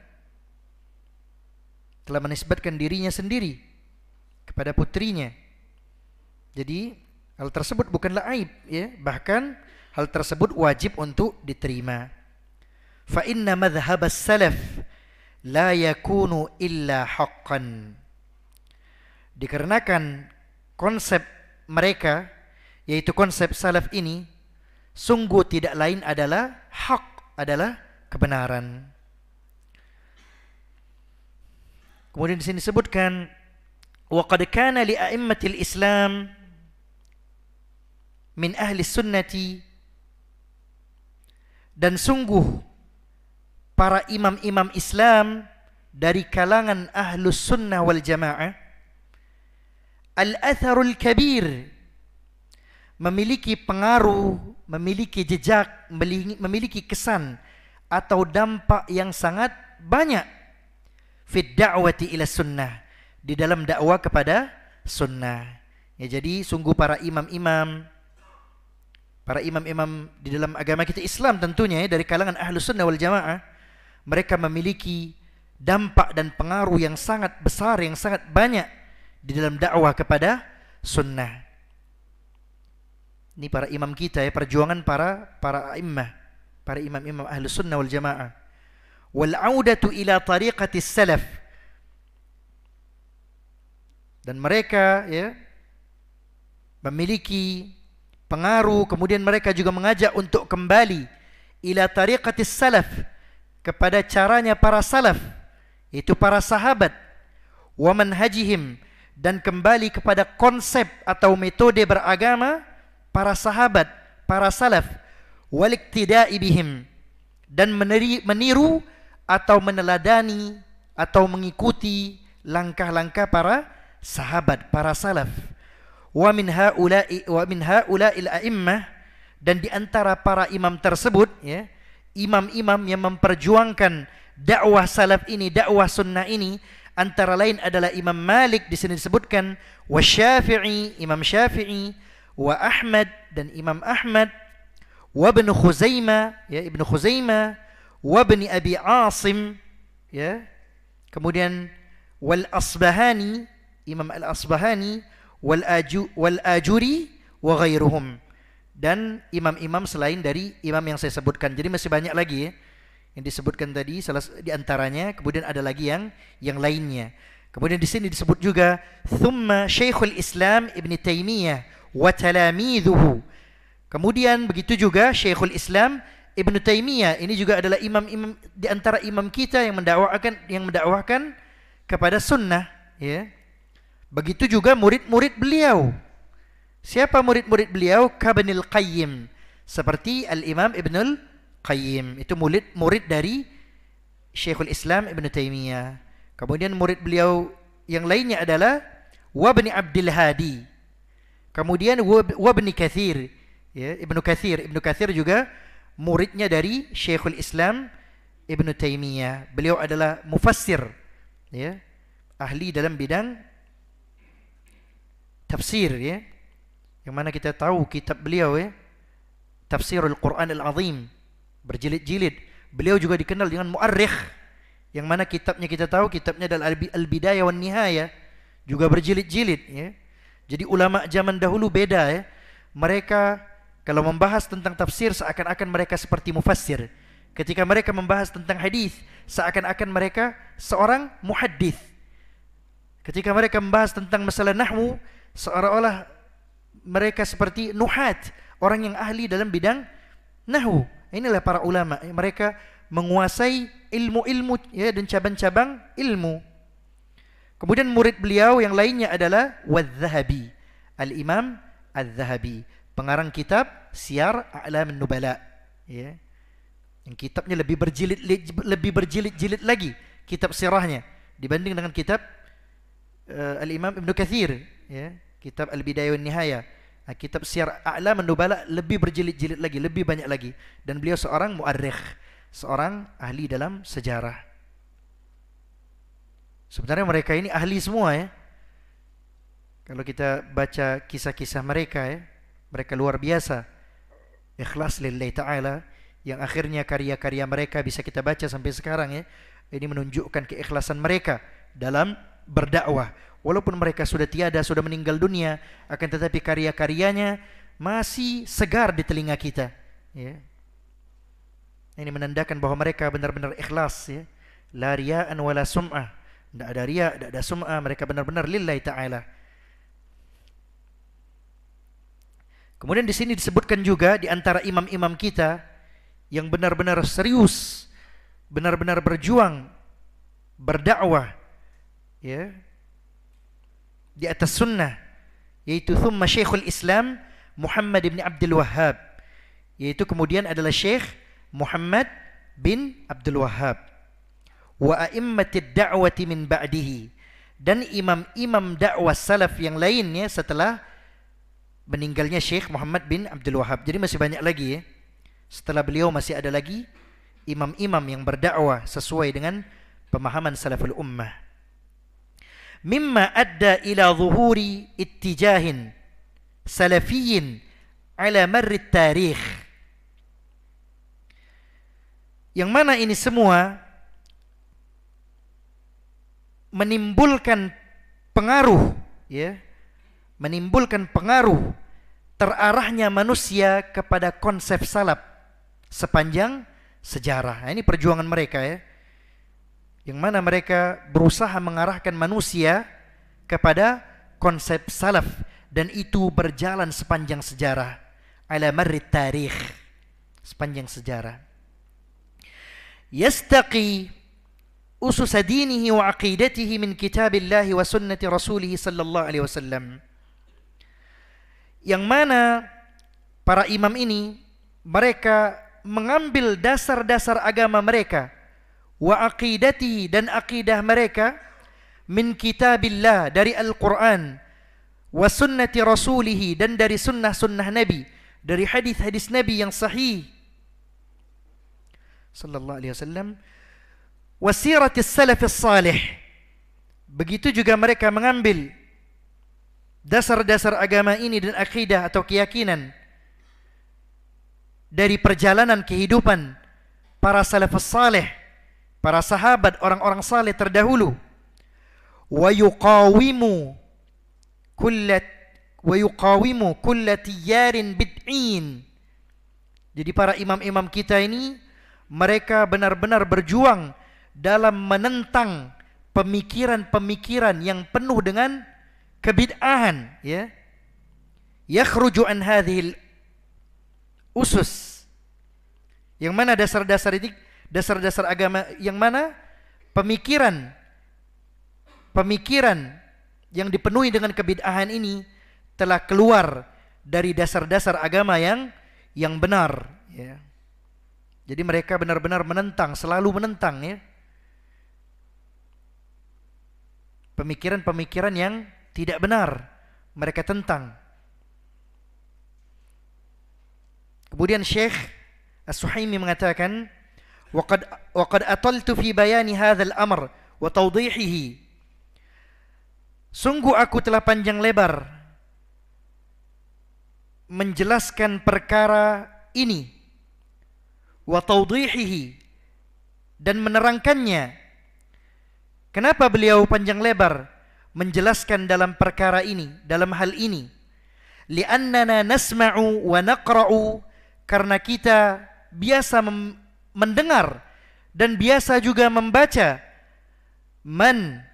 telah menisbatkan dirinya sendiri kepada putrinya. Jadi hal tersebut bukanlah aib, ya, bahkan hal tersebut wajib untuk diterima. Fa inna madhhab as-salaf la yakunu illa haqqan, dikarenakan konsep mereka, yaitu konsep salaf ini, Sungguh tidak lain adalah hak, adalah kebenaran. Kemudian di sini disebutkan wa qad kana li a'immatil Islam min ahli sunnati, dan sungguh para imam-imam Islam dari kalangan ahlus sunnah wal jamaah, al-atharul kabir, memiliki pengaruh, memiliki jejak, memiliki kesan atau dampak yang sangat banyak fit da'wati ila sunnah, di dalam dakwah kepada sunnah. Ya, jadi sungguh para imam-imam di dalam agama kita Islam tentunya dari kalangan ahlus sunnah wal jamaah, mereka memiliki dampak dan pengaruh yang sangat besar, yang sangat banyak di dalam dakwah kepada sunnah. Ini para imam kita ya, perjuangan para a'immah, para imam-imam ahlus sunnah wal jamaah. Wal audatu ila tariqatis salaf, dan mereka ya memiliki pengaruh, kemudian mereka juga mengajak untuk kembali ila tariqatis salaf, kepada caranya para salaf, itu para sahabat, wa manhajihim, dan kembali kepada konsep atau metode beragama para sahabat, para salaf, wal iktida'i bihim, dan meniru atau meneladani atau mengikuti langkah-langkah para sahabat, para salaf. Wa min haula'il a'immah, dan di antara para imam tersebut ya, imam-imam yang memperjuangkan dakwah salaf ini, dakwah sunnah ini, antara lain adalah Imam Malik, di sini disebutkan, wa Syafi'i, Imam Syafi'i, wa Ahmad, dan Imam Ahmad, wa Ibnu Khuzaimah, ya Ibnu Khuzaimah, wa Ibni Abi Asim, ya, kemudian wal Asbahani, Imam Al-Asbahani, wal Ajuri wa ghairuhum, dan imam-imam selain dari imam yang saya sebutkan. Jadi masih banyak lagi ya yang disebutkan tadi, salah di antaranya, kemudian ada lagi yang lainnya. Kemudian di sini disebut juga thumma Syekhul Islam Ibn Taimiyah wa talamidhuhu. Kemudian begitu juga Syekhul Islam Ibn Taimiyah, ini juga adalah imam-imam di antara imam kita yang mendakwahkan kepada sunnah ya. Begitu juga murid-murid beliau. Siapa murid-murid beliau? Kabnil Qayyim, seperti Al-Imam Ibnul Qayyim, itu murid dari Syekhul Islam Ibn Taimiyah. Kemudian murid beliau yang lainnya adalah Wabni Abdul Hadi. Kemudian Wabni Kathir, ya, Ibnu Kathir juga muridnya dari Syekhul Islam Ibn Taimiyah. Beliau adalah mufassir, ya, ahli dalam bidang tafsir ya. Yang mana kita tahu kitab beliau ya, Tafsirul Quran Al-Azim, berjilid-jilid. Beliau juga dikenal dengan mu'arrikh, yang mana kitabnya kita tahu, kitabnya adalah Al-Bidayah wan Nihayah, juga berjilid-jilid ya. Jadi ulama zaman dahulu beda ya. Mereka kalau membahas tentang tafsir seakan-akan mereka seperti mufassir. Ketika mereka membahas tentang hadis, seakan-akan mereka seorang muhaddits. Ketika mereka membahas tentang masalah nahwu, seolah-olah mereka seperti nuhat, orang yang ahli dalam bidang nahwu. Inilah para ulama, mereka menguasai ilmu-ilmu ya, dan cabang-cabang ilmu. Kemudian murid beliau yang lainnya adalah Wadz-Dzahabi, Al-Imam Adz-Dzahabi, pengarang kitab Siyar A'lamun Nubala ya. Yang kitabnya lebih berjilid-jilid lagi kitab sirahnya dibanding dengan kitab Al-Imam Ibnu Katsir ya, kitab Al-Bidayah wan Nihayah. Nah, kitab Siyar A'lamun Nubala lebih berjilid-jilid lagi, lebih banyak lagi, dan beliau seorang mu'arrikh, seorang ahli dalam sejarah. Sebenarnya mereka ini ahli semua ya. Kalau kita baca kisah-kisah mereka ya, mereka luar biasa, ikhlas lillahi ta'ala, yang akhirnya karya-karya mereka bisa kita baca sampai sekarang ya. Ini menunjukkan keikhlasan mereka dalam berdakwah. Walaupun mereka sudah tiada, sudah meninggal dunia, akan tetapi karya-karyanya masih segar di telinga kita ya. Ini menandakan bahwa mereka benar-benar ikhlas ya. La riya'an wala sum'ah. Tidak ada riya, tidak ada sum'ah, mereka benar-benar lillahi ta'ala. Kemudian di sini disebutkan juga di antara imam-imam kita yang benar-benar serius, benar-benar berjuang, berdakwah, ya, di atas sunnah, yaitu thumma Syekhul Islam Muhammad bin Abdul Wahhab, yaitu kemudian adalah Syekh Muhammad bin Abdul Wahhab, wa a'immatid da'wati min ba'dihi, dan imam-imam dakwah salaf yang lainnya setelah meninggalnya Syekh Muhammad bin Abdul Wahhab. Jadi masih banyak lagi ya. Setelah beliau masih ada lagi imam-imam yang berdakwah sesuai dengan pemahaman salaful ummah. Mimma adda ila zuhuri ittijahin salafiyyin ala marri tarikh. Yang mana ini semua menimbulkan pengaruh, ya, menimbulkan pengaruh terarahnya manusia kepada konsep salaf sepanjang sejarah. Nah, ini perjuangan mereka ya, yang mana mereka berusaha mengarahkan manusia kepada konsep salaf, dan itu berjalan sepanjang sejarah, ala marri tarikh, sepanjang sejarah. Yastaqi usus dinihi wa aqidatihi min kitabillahi wa sunnati rasulih sallallahu alaihi wasallam. Yang mana para imam ini mereka mengambil dasar-dasar agama mereka, wa aqidatihi, dan akidah mereka, min kitabillah, dari Al-Quran, wa sunnati rasulihi, dan dari sunnah-sunnah Nabi, dari hadis-hadis Nabi yang sahih sallallahu alaihi wasallam, wa siratis salafis salih. Begitu juga mereka mengambil dasar-dasar agama ini dan akidah atau keyakinan dari perjalanan kehidupan para salafus salih, para sahabat, orang-orang saleh terdahulu. Wa yuqawimu kulla tiyarin bid'in. Jadi para imam-imam kita ini mereka benar-benar berjuang dalam menentang pemikiran-pemikiran yang penuh dengan kebid'ahan, ya. Yakhruju an hadhil usus. Yang mana dasar-dasar ini, dasar-dasar agama yang mana pemikiran yang dipenuhi dengan kebid'ahan ini telah keluar dari dasar-dasar agama yang benar, ya. Jadi mereka benar-benar menentang, selalu menentang, ya, pemikiran-pemikiran yang tidak benar, mereka tentang. Kemudian Syekh As-Suhaimi mengatakan, waqad ataltu fi bayani hadzal amr wa tawdihihi. Sungguh aku telah panjang lebar menjelaskan perkara ini, wa tawdihihi, dan menerangkannya. Kenapa beliau panjang lebar menjelaskan dalam perkara ini, dalam hal ini? Li'annana nasma'u wa naqra'u, karena kita biasa mendengar dan biasa juga membaca, man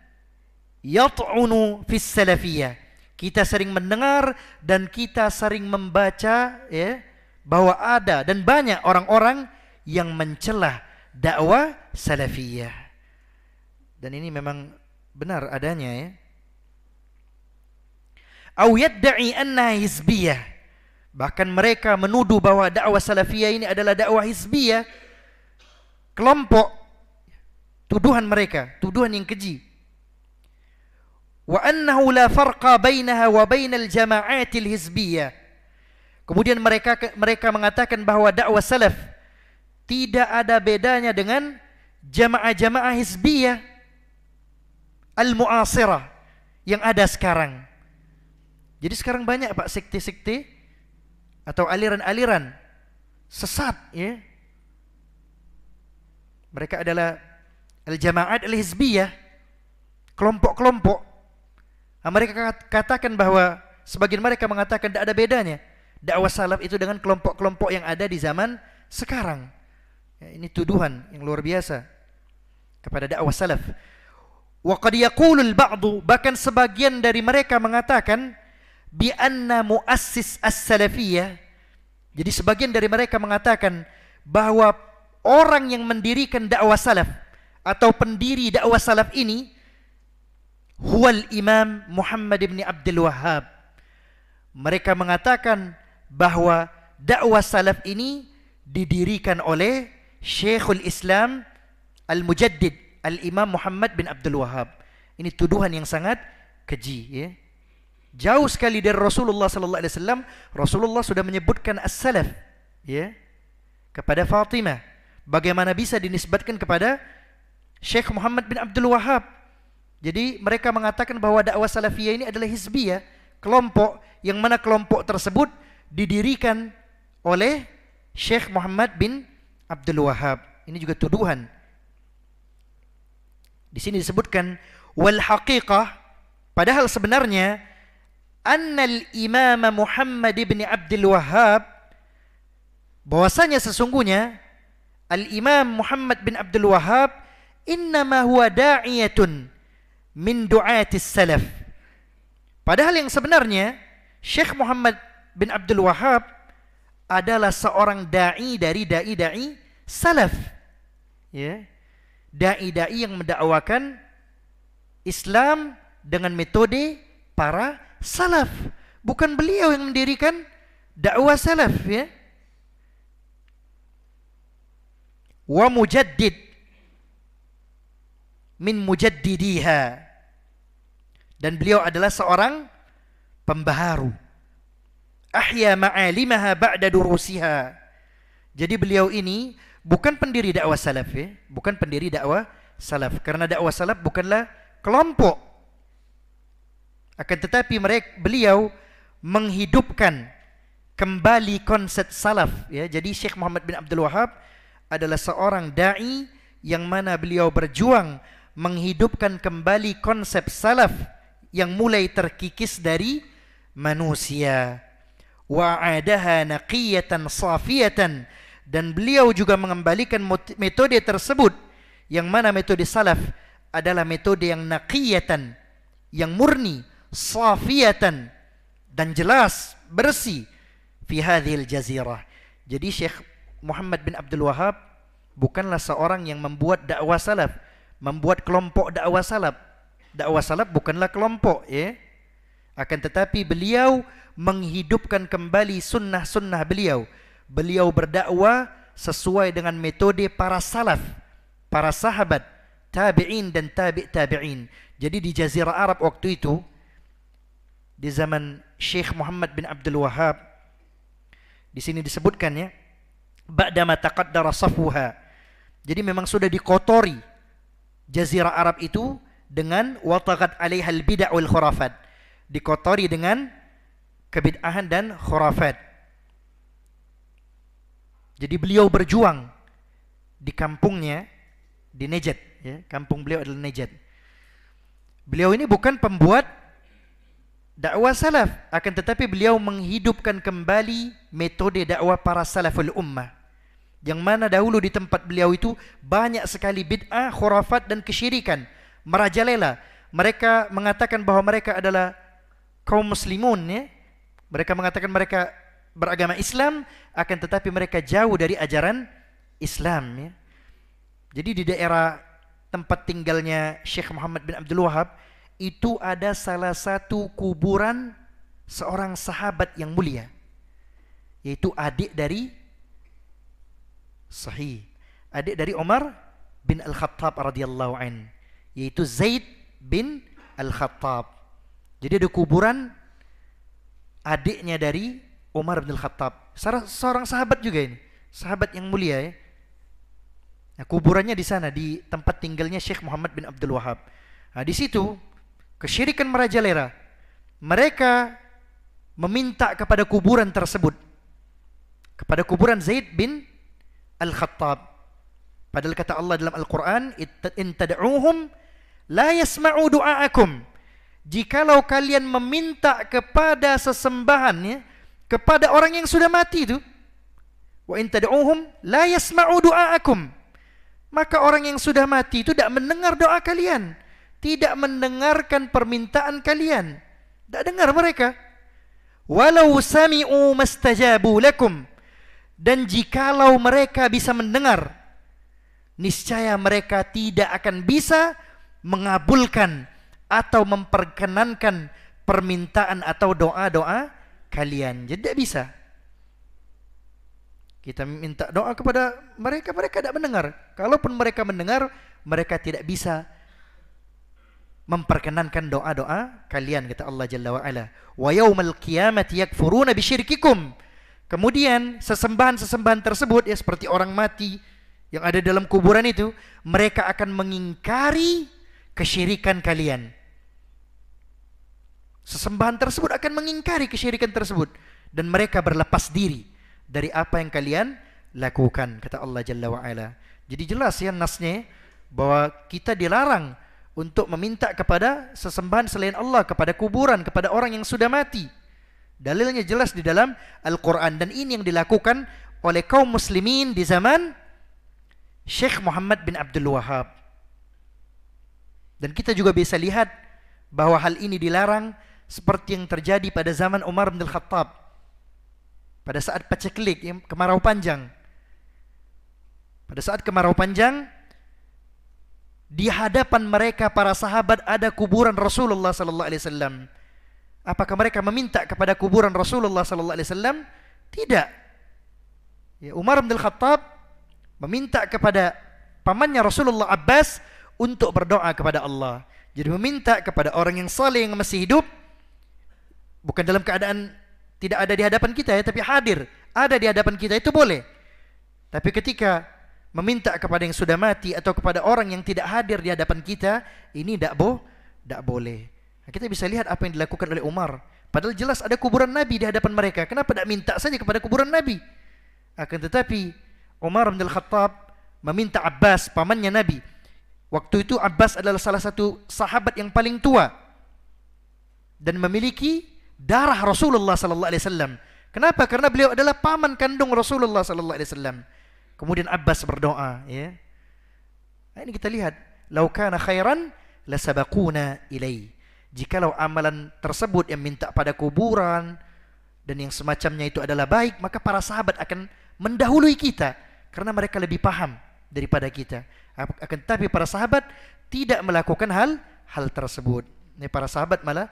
yat'unu fis salafiyah. Kita sering mendengar dan kita sering membaca, ya, bahwa ada dan banyak orang-orang yang mencelah dakwah salafiyah. Dan ini memang benar adanya, ya. Au yadda'i anna hizbiyah. Bahkan mereka menuduh bahwa dakwah salafiyah ini adalah dakwah hizbiyah, kelompok. Tuduhan mereka, tuduhan yang keji. Wa annahu la farqa bainaha wa bainal jama'atil hizbiyah. Kemudian mereka mengatakan bahwa dakwah salaf tidak ada bedanya dengan jamaah-jamaah hizbiyah al-mu'asirah yang ada sekarang. Jadi sekarang banyak Pak sekte-sekte atau aliran-aliran sesat, ya. Mereka adalah al-jama'at al-hizbiyah, kelompok-kelompok. Mereka katakan bahwa sebagian mereka mengatakan tidak ada bedanya dakwah salaf itu dengan kelompok-kelompok yang ada di zaman sekarang. Ya, ini tuduhan yang luar biasa kepada dakwah salaf. Wa qad yaqulu al-ba'du, bahkan sebagian dari mereka mengatakan, bi anna muassis as-salafiyah. Jadi sebagian dari mereka mengatakan bahwa orang yang mendirikan dakwah salaf atau pendiri dakwah salaf ini huwal Imam Muhammad bin Abdul Wahhab. Mereka mengatakan bahwa dakwah salaf ini didirikan oleh Syekhul Islam Al-Mujaddid Al-Imam Muhammad bin Abdul Wahhab. Ini tuduhan yang sangat keji, ya. Jauh sekali dari Rasulullah sallallahu alaihi wasallam. Rasulullah sudah menyebutkan as-salaf, ya, kepada Fatimah. Bagaimana bisa dinisbatkan kepada Syekh Muhammad bin Abdul Wahhab? Jadi mereka mengatakan bahwa dakwah salafiyah ini adalah hizbiyah, kelompok yang mana kelompok tersebut didirikan oleh Syekh Muhammad bin Abdul Wahhab. Ini juga tuduhan. Di sini disebutkan wal haqiqah, padahal sebenarnya annal Imam Muhammad bin Abdul Wahhab, bahwasanya sesungguhnya Al-Imam Muhammad bin Abdul Wahhab innama huwa da'iyatun min du'atis salaf. Padahal yang sebenarnya Syekh Muhammad bin Abdul Wahhab adalah seorang da'i dari da'i-da'i salaf, ya. Da'i-da'i yang mendakwakan Islam dengan metode para salaf. Bukan beliau yang mendirikan dakwah salaf, ya. Wa mujaddid min mujaddidiha, dan beliau adalah seorang pembaharu. Ahya ma'alimaha ba'da durusiha. Jadi beliau ini bukan pendiri dakwah salaf, ya. Bukan pendiri dakwah salaf, karena dakwah salaf bukanlah kelompok. Akan tetapi beliau menghidupkan kembali konsep salaf, ya. Jadi Syekh Muhammad bin Abdul Wahhab adalah seorang da'i yang mana beliau berjuang menghidupkan kembali konsep salaf yang mulai terkikis dari manusia. Wa'adaha naqiyatan safiyatan, dan beliau juga mengembalikan metode tersebut, yang mana metode salaf adalah metode yang naqiyatan, yang murni, safiyatan, dan jelas, bersih, fi hadhil jazirah. Jadi Syekh Muhammad bin Abdul Wahhab bukanlah seorang yang membuat dakwah salaf, membuat kelompok dakwah salaf. Dakwah salaf bukanlah kelompok, ya. Akan tetapi beliau menghidupkan kembali sunnah-sunnah beliau. Beliau berdakwah sesuai dengan metode para salaf, para sahabat, tabi'in dan tabi'in. Jadi di Jazirah Arab waktu itu, di zaman Syekh Muhammad bin Abdul Wahhab, di sini disebutkan, ya, ba'dama taqaddara safuha. Jadi memang sudah dikotori Jazirah Arab itu dengan wataqat 'alaiha al-bid'ah wal khurafat. Dikotori dengan kebid'ahan dan khurafat. Jadi beliau berjuang di kampungnya di Najd, ya. Kampung beliau adalah Najd. Beliau ini bukan pembuat dakwah salaf, akan tetapi beliau menghidupkan kembali metode dakwah para salaful ummah, yang mana dahulu di tempat beliau itu banyak sekali bid'ah, khurafat dan kesyirikan merajalela. Mereka mengatakan bahwa mereka adalah kaum muslimun, ya. Mereka mengatakan mereka beragama Islam, akan tetapi mereka jauh dari ajaran Islam, ya. Jadi di daerah tempat tinggalnya Syekh Muhammad bin Abdul Wahhab itu ada salah satu kuburan seorang sahabat yang mulia, yaitu adik dari adik dari Umar bin Al-Khattab radhiyallahu an, yaitu Zaid bin Al-Khattab. Jadi ada kuburan adiknya dari Umar bin Al-Khattab, seorang sahabat juga ini, sahabat yang mulia, ya. Nah, kuburannya di sana, di tempat tinggalnya Syekh Muhammad bin Abdul Wahhab. Nah, di situ kesyirikan merajalela. Mereka meminta kepada kuburan tersebut, kepada kuburan Zaid bin Al-Khattab. Padahal kata Allah dalam Al-Quran, in tad'uhum la yasma'u du'aakum. Jikalau kalian meminta kepada sesembahan, ya, kepada orang yang sudah mati itu, wa in tad'uhum la yasma'u du'aakum, maka orang yang sudah mati itu tidak mendengar doa kalian, tidak mendengarkan permintaan kalian, tidak dengar mereka. walau sami'u mastajabu lakum, dan jikalau mereka bisa mendengar, niscaya mereka tidak akan bisa mengabulkan atau memperkenankan permintaan atau doa-doa kalian. Jadi tidak bisa. Kita minta doa kepada mereka, mereka tidak mendengar. Kalaupun mereka mendengar, mereka tidak bisa memperkenankan doa-doa kalian, kata Allah Jalla wa Ala. Wa yaumal qiyamati yakfuruna bisyirkikum. Kemudian sesembahan-sesembahan tersebut, ya seperti orang mati yang ada dalam kuburan itu, mereka akan mengingkari kesyirikan kalian. Sesembahan tersebut akan mengingkari kesyirikan tersebut, dan mereka berlepas diri dari apa yang kalian lakukan, kata Allah Jalla wa Ala. Jadi jelas ya nasnya bahwa kita dilarang untuk meminta kepada sesembahan selain Allah, kepada kuburan, kepada orang yang sudah mati. Dalilnya jelas di dalam Al-Quran, dan ini yang dilakukan oleh kaum muslimin di zaman Syekh Muhammad bin Abdul Wahhab. Dan kita juga bisa lihat bahwa hal ini dilarang seperti yang terjadi pada zaman Umar bin Khattab pada saat paceklik, kemarau panjang. Pada saat kemarau panjang, di hadapan mereka para sahabat ada kuburan Rasulullah sallallahu alaihi wasallam. Apakah mereka meminta kepada kuburan Rasulullah sallallahu alaihi wasallam? Tidak. Ya, Umar bin Khattab meminta kepada pamannya Rasulullah Abbas untuk berdoa kepada Allah. Jadi meminta kepada orang yang saleh yang masih hidup, bukan dalam keadaan tidak ada di hadapan kita ya, tapi hadir, ada di hadapan kita, itu boleh. Tapi ketika meminta kepada yang sudah mati atau kepada orang yang tidak hadir di hadapan kita, ini tidak boleh. Nah, kita bisa lihat apa yang dilakukan oleh Umar. Padahal jelas ada kuburan Nabi di hadapan mereka. Kenapa tidak minta saja kepada kuburan Nabi? Akan tetapi Umar bin Khattab meminta Abbas, pamannya Nabi. Waktu itu Abbas adalah salah satu sahabat yang paling tua dan memiliki darah Rasulullah sallallahu alaihi wasallam. Kenapa? Karena beliau adalah paman kandung Rasulullah sallallahu alaihi wasallam. Kemudian Abbas berdoa, ya. Nah, ini kita lihat, "Lau kana khairan lasabaquna ilai." Jikalau amalan tersebut yang minta pada kuburan dan yang semacamnya itu adalah baik, maka para sahabat akan mendahului kita karena mereka lebih paham daripada kita. Akan tetapi para sahabat tidak melakukan hal tersebut. Ini para sahabat malah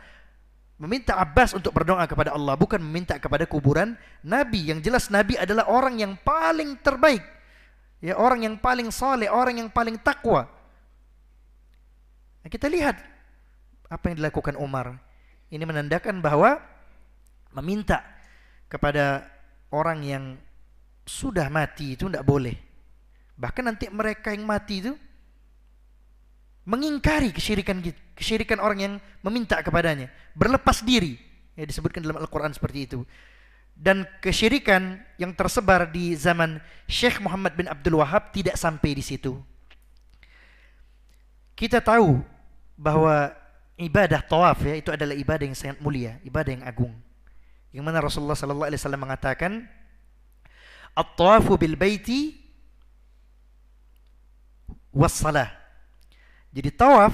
meminta Abbas untuk berdoa kepada Allah, bukan meminta kepada kuburan Nabi. Yang jelas Nabi adalah orang yang paling terbaik, ya, orang yang paling saleh, orang yang paling takwa. Nah, kita lihat apa yang dilakukan Umar. Ini menandakan bahwa meminta kepada orang yang sudah mati itu tidak boleh. Bahkan nanti mereka yang mati itu mengingkari kesyirikan orang yang meminta kepadanya, berlepas diri. Ya, disebutkan dalam Al-Quran seperti itu. Dan kesyirikan yang tersebar di zaman Syekh Muhammad bin Abdul Wahhab tidak sampai di situ. Kita tahu bahwa ibadah tawaf, ya, itu adalah ibadah yang sangat mulia, ibadah yang agung. Yang mana Rasulullah sallallahu alaihi wasallam mengatakan, "At-tawafu bil baiti was-salah." Jadi tawaf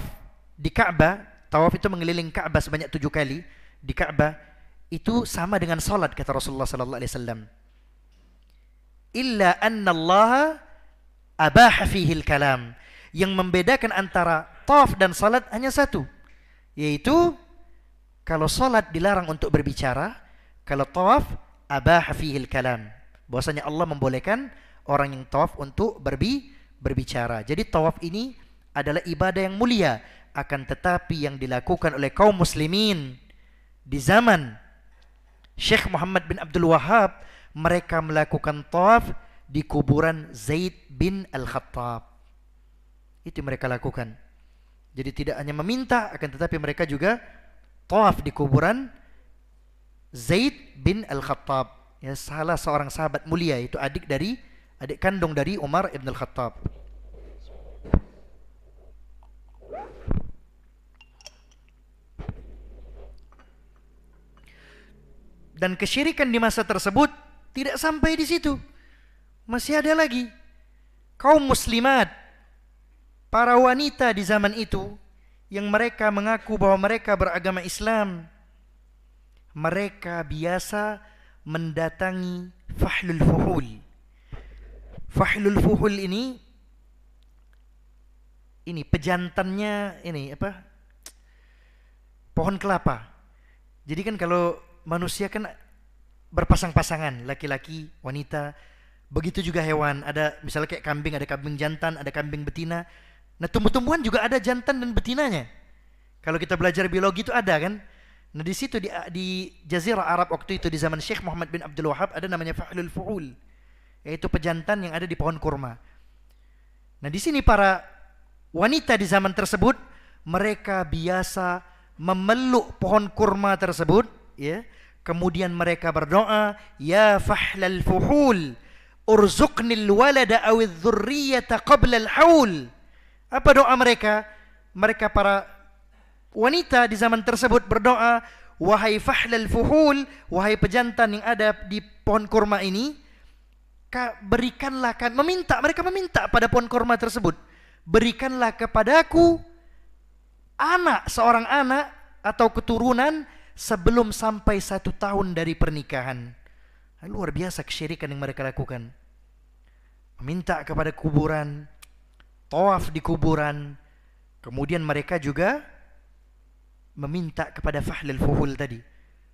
di Ka'bah, tawaf itu mengelilingi Ka'bah sebanyak 7 kali di Ka'bah, itu sama dengan salat, kata Rasulullah sallallahu alaihi wasallam. Illa anna Allah abaha fihi al-kalam. Yang membedakan antara tawaf dan salat hanya satu, yaitu kalau salat dilarang untuk berbicara, kalau tawaf abaha fihi al-kalam. Bahwasanya Allah membolehkan orang yang tawaf untuk berbicara. Jadi tawaf ini adalah ibadah yang mulia, akan tetapi yang dilakukan oleh kaum muslimin di zaman Syekh Muhammad bin Abdul Wahhab, mereka melakukan tawaf di kuburan Zaid bin Al-Khattab. Itu yang mereka lakukan. Jadi tidak hanya meminta, akan tetapi mereka juga tawaf di kuburan Zaid bin Al-Khattab, ya, salah seorang sahabat mulia, itu adik kandung dari Umar ibn Al-Khattab. Dan kesyirikan di masa tersebut tidak sampai di situ. Masih ada lagi kaum muslimat, para wanita di zaman itu yang mereka mengaku bahwa mereka beragama Islam. mereka biasa mendatangi fahlul fuhul. Fahlul fuhul ini pejantannya ini apa? Pohon kelapa. Jadi kan kalau manusia kan berpasang-pasangan, laki-laki, wanita, begitu juga hewan. Ada misalnya kayak kambing, ada kambing jantan, ada kambing betina. Nah, tumbuh-tumbuhan juga ada jantan dan betinanya. Kalau kita belajar biologi itu ada kan? Nah, di situ di Jazirah Arab waktu itu di zaman Syekh Muhammad bin Abdul Wahab ada namanya fahlul fuhul, yaitu pejantan yang ada di pohon kurma. Nah, di sini para wanita di zaman tersebut mereka biasa memeluk pohon kurma tersebut, ya. Kemudian mereka berdoa, ya fahlal fuhul, urzuqnil walada awidh dzurriyyata qabla al-haul. Apa doa mereka? Mereka para wanita di zaman tersebut berdoa, wahai fahlal fuhul, wahai pejantan yang ada di pohon kurma ini, berikanlah mereka meminta pada pohon kurma tersebut, berikanlah kepadaku seorang anak atau keturunan sebelum sampai 1 tahun dari pernikahan. Luar biasa kesyirikan yang mereka lakukan. Meminta kepada kuburan, tawaf di kuburan, kemudian mereka juga meminta kepada fahlul fuhul tadi,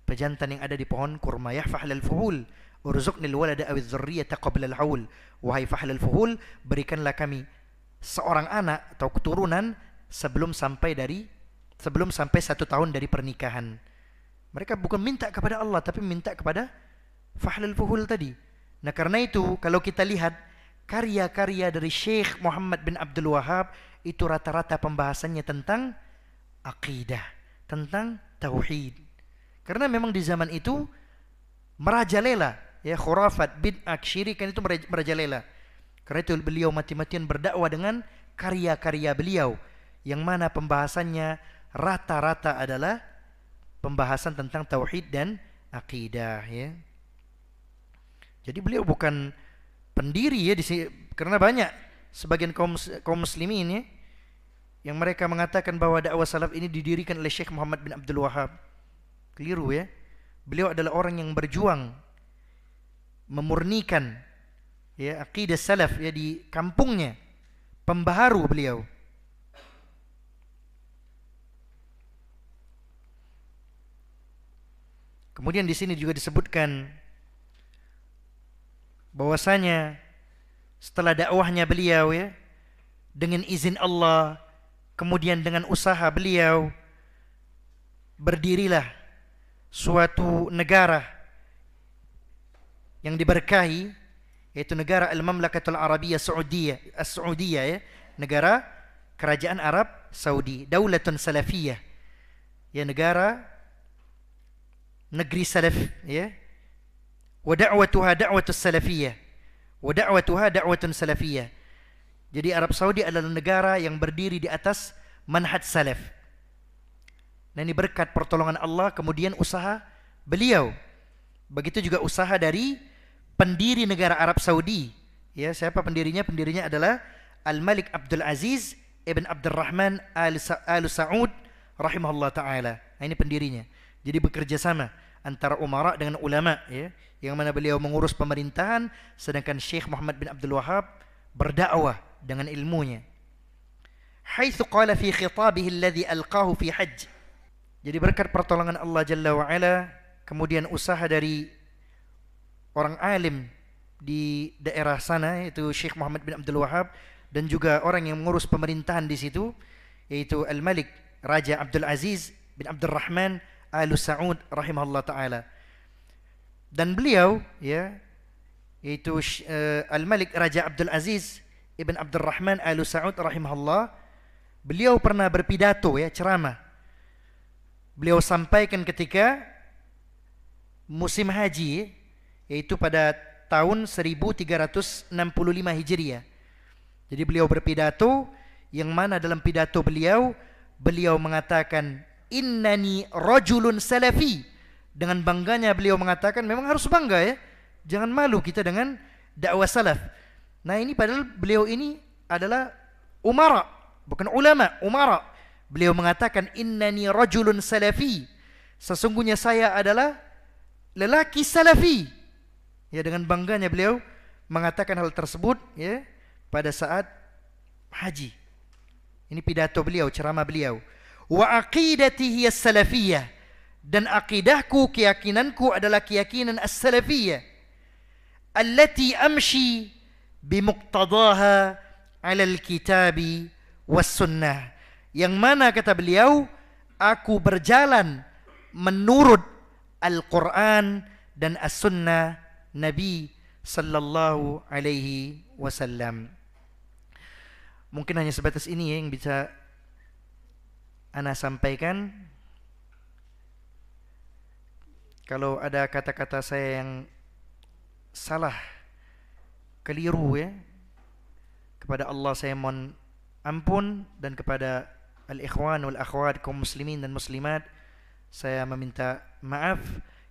pejantan yang ada di pohon kurma. Ya fahlul fuhul, urzuqnil walada awidh dzurriyyata qabla al-haul. Wahai fahlul fuhul, berikanlah kami seorang anak atau keturunan sebelum sampai 1 tahun dari pernikahan. Mereka bukan minta kepada Allah, tapi minta kepada fahlul fuhul tadi. Nah, karena itu kalau kita lihat karya-karya dari Syekh Muhammad bin Abdul Wahab, itu rata-rata pembahasannya tentang akidah, tentang tauhid. Karena memang di zaman itu merajalela, ya, khurafat, bid'ah, syirikan itu merajalela. Karena itu beliau mati-matian berdakwah dengan karya-karya beliau, yang mana pembahasannya rata-rata adalah pembahasan tentang tauhid dan akidah, ya. Jadi beliau bukan pendiri, ya, karena banyak sebagian kaum muslimin, ya, yang mereka mengatakan bahwa dakwah salaf ini didirikan oleh Syekh Muhammad bin Abdul Wahab. Keliru, ya. Beliau adalah orang yang berjuang memurnikan, ya, akidah salaf, ya, di kampungnya, pembaharu beliau. Kemudian di sini juga disebutkan bahwasanya setelah dakwahnya beliau, ya, dengan izin Allah, kemudian dengan usaha beliau, berdirilah suatu negara yang diberkahi, yaitu negara Al-Mamlakatul Arabiyyah As-Saudiyah, ya, negara kerajaan Arab Saudi, Daulatun Salafiyah, ya, negeri salaf, ya. Wa da'watuha da'watus salafiyah, wa da'watuha da'watun salafiyah. Jadi Arab Saudi adalah negara yang berdiri di atas manhaj salaf. Nah, ini berkat pertolongan Allah, kemudian usaha beliau. Begitu juga usaha dari pendiri negara Arab Saudi. Ya, siapa pendirinya? Pendirinya adalah Al-Malik Abdul Aziz Ibn Abdurrahman Al-Saud rahimahullah ta'ala. Nah, ini pendirinya. Jadi bekerja sama antara umara dengan ulama, ya, yang mana beliau mengurus pemerintahan, sedangkan Syekh Muhammad bin Abdul Wahab berdakwah dengan ilmunya. Haitsu qala fi khitabihi alladhi alqahu fi hajj. Jadi berkat pertolongan Allah Jalla wa Ala, kemudian usaha dari orang alim di daerah sana, yaitu Syekh Muhammad bin Abdul Wahab, dan juga orang yang mengurus pemerintahan di situ, yaitu Al-Malik Raja Abdul Aziz bin Abdurrahman Al-Saud rahimahullah ta'ala. Dan beliau, ya, yaitu Al-Malik Raja Abdul Aziz Ibn Abdurrahman Al-Saud rahimahullah, beliau pernah berpidato, ya, ceramah. Beliau sampaikan ketika musim haji, yaitu pada tahun 1365 Hijriah. Jadi beliau berpidato, yang mana dalam pidato beliau mengatakan, innani rajulun salafi. Dengan bangganya beliau mengatakan, memang harus bangga, ya, jangan malu kita dengan dakwah salaf. Nah, ini padahal beliau ini adalah umara, bukan ulama, umara. Beliau mengatakan innani rajulun salafi, sesungguhnya saya adalah lelaki salafi. Ya, dengan bangganya beliau mengatakan hal tersebut ya pada saat haji. Ini pidato beliau, ceramah beliau. Wa aqidati hiya salafiyah, dan akidahku, keyakinanku adalah keyakinan as-salafiyah allati amshi bimuqtadaha 'ala al-kitabi was-sunnah, yang mana kata beliau aku berjalan menurut Al-Quran dan As-Sunnah Nabi sallallahu alaihi wasallam. Mungkin hanya sebatas ini yang bisa ana sampaikan. Kalau ada kata-kata saya yang salah, keliru ya, kepada Allah saya mohon ampun, dan kepada al-ikhwan wal akhwat kaum muslimin dan muslimat saya meminta maaf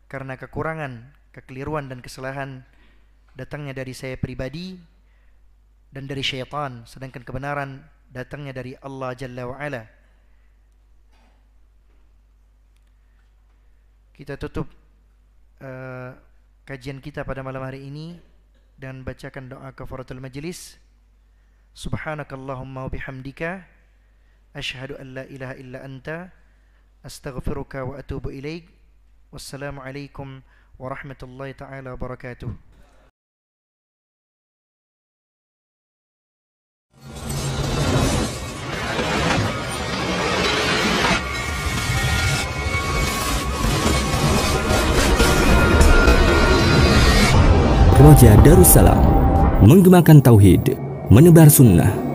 karena kekurangan, kekeliruan dan kesalahan datangnya dari saya pribadi dan dari syaitan, sedangkan kebenaran datangnya dari Allah Jalla wa Ala. Kita tutup kajian kita pada malam hari ini dan bacakan doa kafaratul majlis. Subhanakallahumma wa bihamdika asyhadu an la ilaha illa anta astaghfiruka wa atubu ilaik. Wassalamu alaikum warahmatullahi taala wabarakatuh. Roja Darussalam, menggemakan tauhid, menebar sunnah.